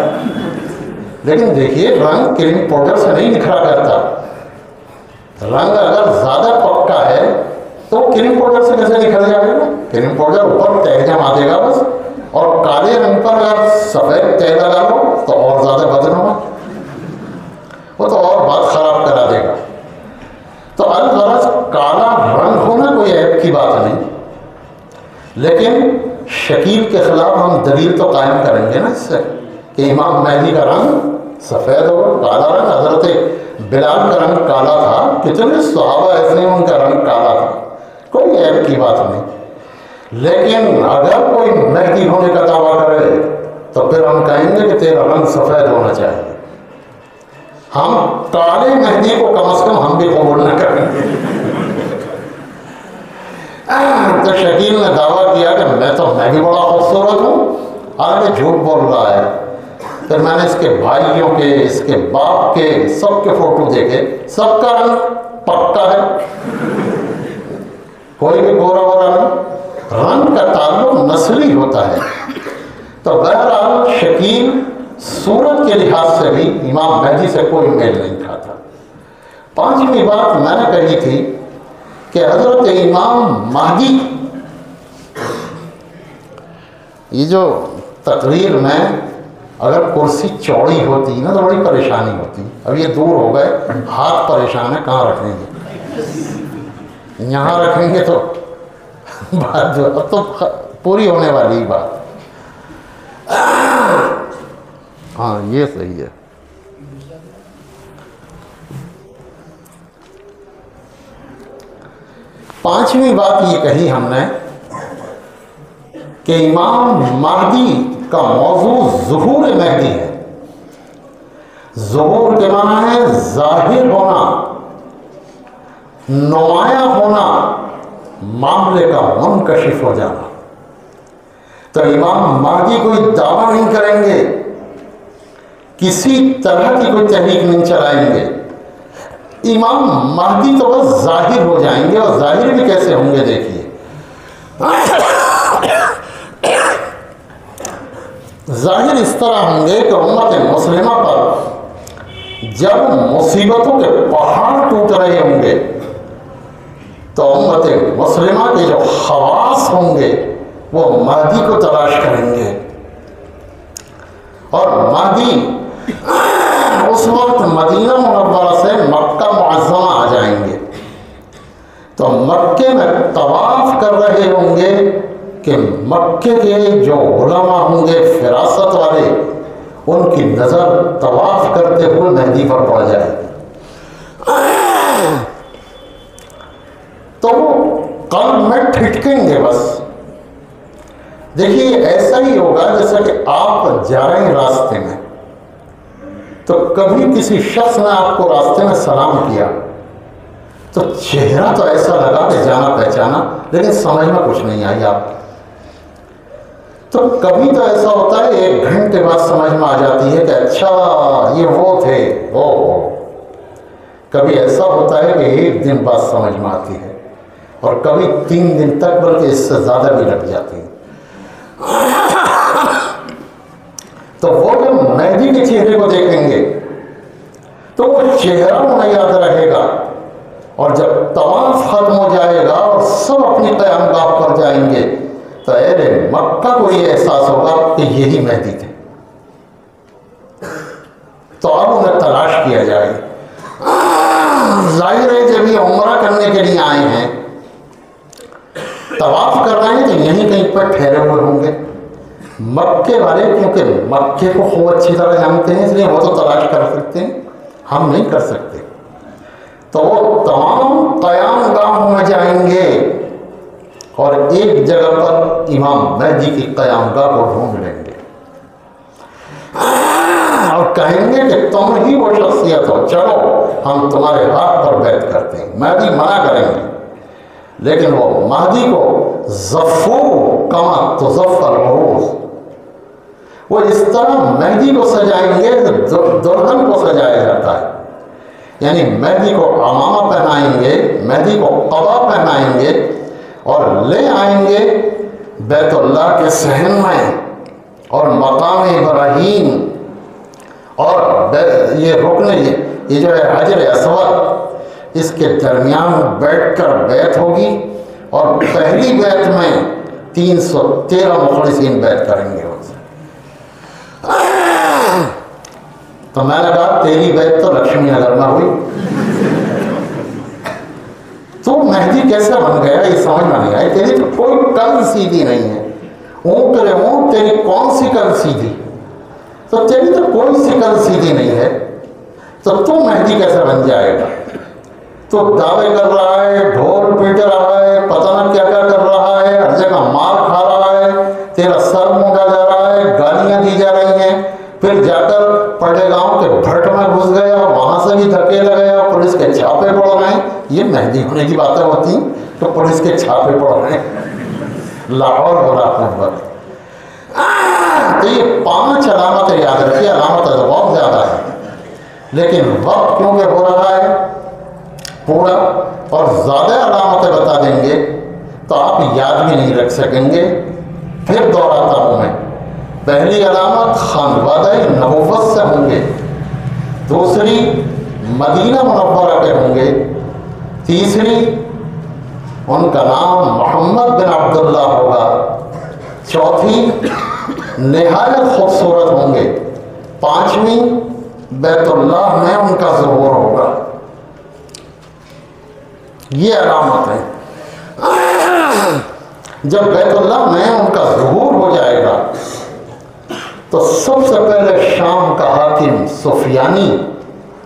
لیکن دیکھیے رنگ کریم پاؤڈر سے نہیں نکھرا کرتا، رنگ اگر زیادہ پکا ہے تو کریم پاؤڈر سے کیسے نکھر جائے گا؟ کریم پاؤڈر اوپر تہ جما دے گا بس، اور کالے رنگ پر اگر سفید تہ لگا لو تو اور زیادہ بدنما، وہ تو اور بات خراب کرا دے گا۔ تو الغرض کالا رنگ ہونا کوئی عیب کی کی بات نہیں، لیکن شکیل کے خلاف ہم دلیل تو قائم کریں گے نا اس سے کہ امام مہدی کا رنگ سفید اور کالا رنگ، حضرت بلال کا رنگ کالا تھا، کتنے صحابہ ایسے ہیں ان کا رنگ کالا تھا، کوئی عیب کی بات نہیں۔ لیکن اگر کوئی مہدی ہونے کا دعویٰ کرے تو پھر ہم کہیں گے کہ تیرا رنگ سفید ہونا چاہیے، ہم کالے مہدی کو کم از کم ہم بھی قبول نہ کریں گے۔ تو شکیل نے دعویٰ کیا کہ میں بھی بڑا خوبصورت ہوں، حالانکہ جھوٹ بول رہا ہے۔ پھر میں نے اس کے بھائیوں کے، اس کے باپ کے، سب کے فوٹو دیکھے، سب کا رنگ پکا ہے، کوئی بھی گورا وورا نہیں، رنگ کا تعلق نسلی ہوتا ہے۔ تو بہرحال شکیل صورت کے لحاظ سے بھی امام مہدی سے کوئی میل نہیں کھاتا۔ پانچویں بات میں نے کہی تھی کہ حضرت امام مہدی، یہ جو تقریر میں اگر کرسی چوڑی ہوتی ہے نا تو بڑی پریشانی ہوتی، اب یہ دور ہو گئے، ہاتھ پریشان ہے، کہاں رکھیں گے؟ یہاں رکھیں گے تو بات جو اب تو پوری ہونے والی بات۔ ہاں یہ صحیح ہے۔ پانچویں بات یہ کہی ہم نے کہ امام مہدی کا موضوع ظہور مہدی ہے۔ ظہور کے معنی ہے ظاہر ہونا، نمایاں ہونا، معاملے کا منکشف ہو جانا۔ تو امام مہدی کوئی دعویٰ نہیں کریں گے، کسی طرح کی کوئی تحریک نہیں چلائیں گے، امام مہدی تو بس ظاہر ہو جائیں گے، اور ظاہر بھی کیسے ہوں گے دیکھیے۔ ظاہر اس طرح ہوں گے کہ امت مسلمہ پر جب مصیبتوں کے پہاڑ ٹوٹ رہے ہوں گے تو امت مسلمہ کے جو خواص ہوں گے وہ مہدی کو تلاش کریں گے، اور مہدی اس وقت مدینہ منورہ سے مکہ معظمہ آ جائیں گے، تو مکے میں طواف کر رہے ہوں گے کہ مکے کے جو علماء ہوں گے فراست والے، ان کی نظر طواف کرتے ہوئے مہدی پر پڑ جائے گی، تو وہ قلب میں ٹھٹکیں گے بس۔ دیکھیے ایسا ہی ہوگا جیسا کہ آپ جا رہے ہیں راستے میں، تو کبھی کسی شخص نے آپ کو راستے میں سلام کیا تو چہرہ تو ایسا لگا کہ جانا پہچانا، لیکن سمجھ میں کچھ نہیں آئی آپ، تو کبھی تو ایسا ہوتا ہے 1 گھنٹے بعد سمجھ میں آ جاتی ہے کہ اچھا یہ وہ تھے، کبھی ایسا ہوتا ہے کہ 1 دن بعد سمجھ میں آتی ہے، اور کبھی 3 دن تک، بلکہ اس سے زیادہ بھی لگ جاتی ہے۔ تو وہ جب مہدی کے چہرے کو دیکھیں گے تو وہ چہرہ انہیں یاد رہے گا، اور جب طواف ختم ہو جائے گا اور سب اپنی قیام گاہ پر جائیں گے تو اہل مکہ کو یہ احساس ہوگا کہ یہی مہدی تھے، تو اب انہیں تلاش کیا جائے۔ ظاہر ہے جب یہ عمرہ کرنے کے لیے آئے ہیں، طواف کر رہے ہیں تو یہیں کہیں پر ٹھہرے ہوئے ہوں گے، مکے والے کیونکہ مکے کو خوب اچھی طرح جانتے ہیں، اس لیے وہ تو تلاش کر سکتے ہیں، ہم نہیں کر سکتے، تو وہ تمام قیام گاہوں میں جائیں گے اور ایک جگہ پر امام مہدی کی قیام گاہ کو ڈھونڈ لیں گے اور کہیں گے کہ تم ہی وہ شخصیت ہو، چلو ہم تمہارے ہاتھ پر بیعت کرتے ہیں۔ مہدی منع کریں گے، لیکن وہ مہدی کو زفو کما تزف العروس، وہ اس طرح مہدی کو سجائیں گے دلہن کو سجایا جاتا ہے، یعنی مہدی کو عمامہ پہنائیں گے، مہدی کو قبا پہنائیں گے اور لے آئیں گے بیت اللہ کے صحن میں، اور مقام ابراہیم اور یہ رکن، یہ جو ہے حجر اسود، اس کے درمیان بیٹھ کر بیعت ہوگی، اور پہلی بیعت میں 313 مخلصین بیعت کریں گے ان سے۔ تو میں نے کہا تیری بیعت تو لکشمی نگر میں ہوئی، تو مہدی کیسے بن گیا یہ سمجھ میں نہیں آئی. تیری تو کوئی کل سیدھی نہیں ہے. اونٹ رے اونٹ تیری کون سی کل سیدھی؟ تو تیری تو کوئی سی کل سیدھی نہیں ہے. تو مہدی کیسے بن جائے گا؟ تو دعوے کر رہا ہے, ڈھول پیٹ رہا ہے, پتہ نہ کیا کیا کر رہا ہے, ہر جگہ مار کھا رہا ہے, تیرا سر مونڈا جا رہا ہے, گالیاں دی جا رہی ہیں. پھر جا کر پڑے گاؤں کے بھٹ میں گھس گیا, وہاں سے بھی دھکیلا گیا, پولیس کے چھاپے پڑ رہے ہیں. یہ مہدی ہونے کی باتیں ہوتی ہیں تو پولیس کے چھاپے پڑ رہے ہیں. لاہور ولا قوت. تو یہ 5 علامتیں یاد رکھیے. علامتیں تو بہت زیادہ ہے, لیکن وقت کیونکہ ہو رہا ہے پورا اور زیادہ علامتیں بتا دیں گے تو آپ یاد بھی نہیں رکھ سکیں گے. پھر دوہراتا ہوں میں. پہلی علامت خانوادہ نبوت سے ہوں گے, دوسری مدینہ منورہ کے ہوں گے, تیسری ان کا نام محمد بن عبداللہ ہوگا, چوتھی نہایت خوبصورت ہوں گے, پانچویں بیت اللہ میں ان کا ظہور ہوگا. یہ علامت ہے. جب بیت اللہ میں ان کا ظہور ہو جائے گا تو سب سے پہلے شام کا حاکم سفیانی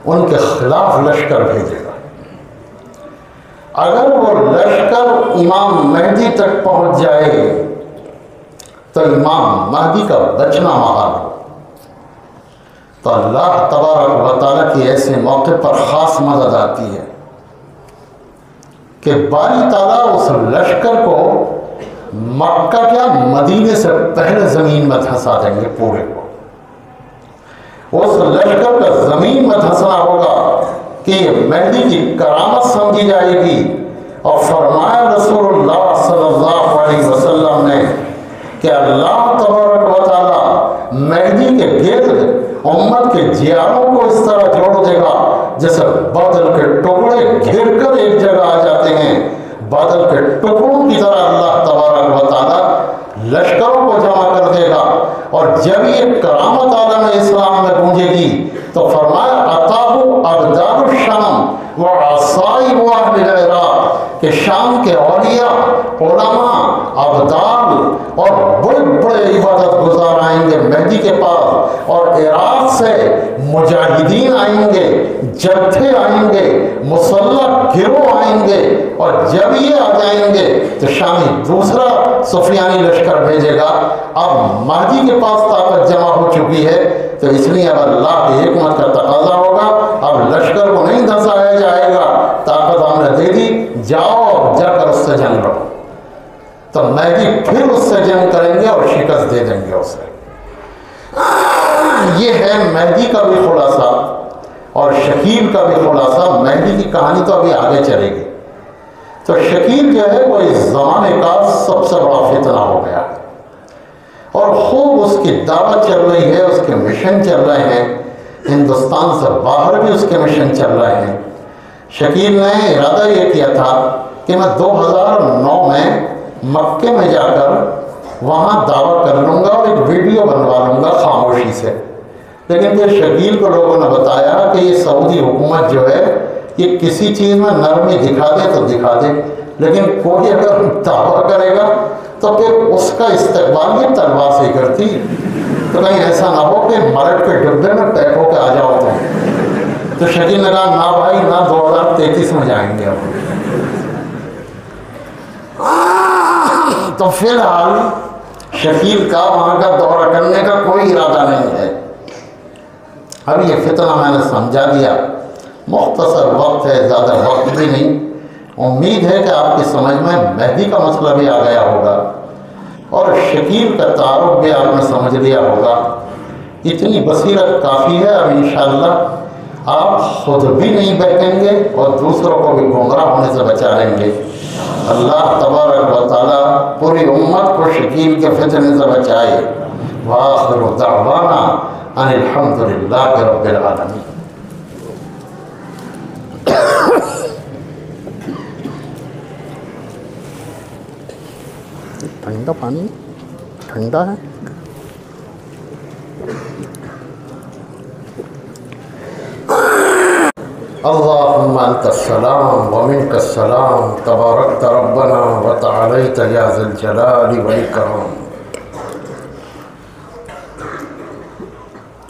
ان کے خلاف لشکر بھیجے گا. اگر وہ لشکر امام مہدی تک پہنچ جائے تو امام مہدی کا بچنا محال ہو. تو اللہ تبارک و تعالیٰ کی ایسے موقع پر خاص مدد آتی ہے کہ باری تعالیٰ اس لشکر کو مکہ کیا مدینے سے پہلے زمین میں دھنسا دیں گے. پورے کو اس لشکر کا زمین میں دھنسنا ہوگا کہ یہ مہدی کی کرامت سمجھی جائے گی. اور فرمایا رسول اللہ صلی اللہ علیہ وسلم نے کہ اللہ تبارک و تعالیٰ مہدی کے گرد امت کے جیاروں کو اس طرح جوڑ دے گا جیسے بادل کے ٹکڑے گھر کر ایک جگہ آ جاتے ہیں. بادل کے ٹکڑوں کی طرح اللہ تبارک و تعالیٰ لشکروں کو جمع کر دے گا. اور جب یہ کرامت عالم اسلام میں گونجے گی تو فرمایا عطاہو ابدال الشام وعصائی واہل العراق کہ شام کے اولیاء, علماء, ابدال اور بڑے بڑے عبادت گزار آئیں گے مہدی کے پاس, اور عراق سے مجاہدین آئیں گے, جتھے آئیں گے, مسلح گروہ آئیں گے. اور جب یہ آ جائیں گے تو شامی دوسرا سفیانی لشکر بھیجے گا. اب مہدی کے پاس طاقت جمع ہو چکی ہے تو اس لیے اب اللہ کی حکمت کا تقاضا ہوگا, اب لشکر کو نہیں دھنسایا جائے گا, طاقت ہم نے دے دی, جاؤ اور جا کر اس سے جنگ لڑو. تو مہدی پھر اس سے جنگ کریں گے اور شکست دے دیں گے اسے. یہ ہے مہدی کا بھی خلاصہ اور شکیل کا بھی خلاصہ. مہدی کی کہانی تو ابھی آگے چلے گی. تو شکیل جو ہے وہ اس زمانے کا سب سے بڑا فتنہ ہو گیا اور خوب اس کی دعوت چل رہی ہے, اس کے مشن چل رہے ہیں, ہندوستان سے باہر بھی اس کے مشن چل رہے ہیں. شکیل نے ارادہ یہ کیا تھا کہ میں 2009 میں مکے میں جا کر وہاں دعویٰ کر لوں گا اور ایک ویڈیو بنوا لوں گا خاموشی سے. لیکن پھر شکیل کو لوگوں نے بتایا کہ یہ سعودی حکومت جو ہے یہ کسی چیز میں نرمی دکھا دے تو دکھا دے, لیکن کوئی اگر دعویٰ کرے گا تو پھر اس کا استقبال یہ تلوار سے کرتی. تو کہیں ایسا نہ ہو کہ مرٹ کے ڈبے میں پیک ہو کے آ جاؤ تو شکیل نے کہا نہ بھائی نہ 2033 میں جائیں گے. اب تو فی الحال شکیل کا وہاں کا دورہ کرنے کا کوئی ارادہ نہیں ہے. اب یہ فتنہ میں نے سمجھا دیا, مختصر وقت ہے, زیادہ وقت بھی نہیں. امید ہے کہ آپ کی سمجھ میں مہدی کا مسئلہ بھی آ گیا ہوگا اور شکیل کا تعارف بھی آپ نے سمجھ لیا ہوگا. اتنی بصیرت کافی ہے. اب انشاءاللہ آپ خود بھی نہیں بیٹھیں گے اور دوسروں کو بھی گمراہ ہونے سے بچا لیں گے. اللہ تبارک و تعالیٰ پوری امت کو شکیل کے فتنے سے بچائے. وآخر دعوانا ان الحمدللہ رب العالمین. ٹھنڈا پانی ٹھنڈا ہے. اللہم انت السلام ومنك السلام تباركت ربنا وتعاليت يا ذا الجلال والإكرام.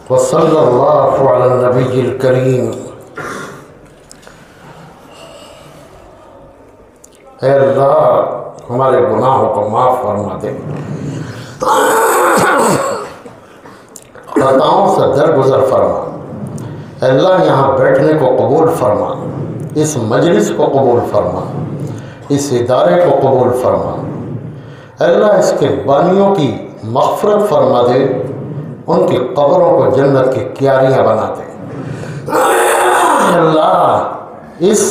وصلى الله على النبي الكريم. اے اللہ ہمارے گناہوں کو معاف فرما دے، خطاؤں سے درگزر فرما. اے اللہ یہاں بیٹھنے کو قبول فرما، اس مجلس کو قبول فرما، اس ادارے کو قبول فرما. اے اللہ اس کے بانیوں کی مغفرت فرما دے، ان کی قبروں کو جنت کی کیاریاں بنا دے. اللہ اس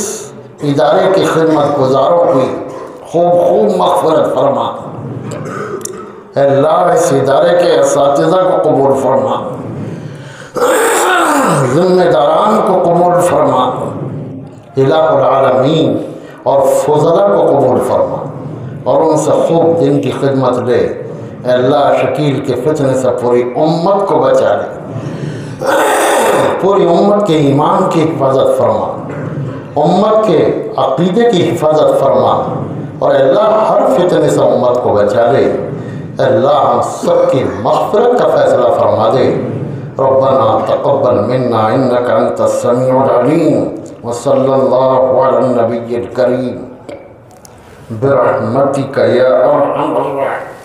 ادارے کی خدمت گزاروں کی خوب مغفرت فرما. اے اللہ اس ادارے کے اساتذہ کو قبول فرما، ذمہ داران کو قبول فرما، الہ العالمین اور فضلہ کو قبول فرما اور ان سے خوب دن کی خدمت لے. اے اللہ شکیل کے فتنے سے پوری امت کو بچا لے، پوری امت کے ایمان کی حفاظت فرما، امت کے عقیدے کی حفاظت فرما اور اے اللہ ہر فتنے سے امت کو بچا لے. اے اللہ ہم سب کی مغفرت کا فیصلہ فرما دے. ربنا تقبل منا انك انت السميع العليم وصلى الله على النبي الكريم برحمتك يا ارحم الراحمين.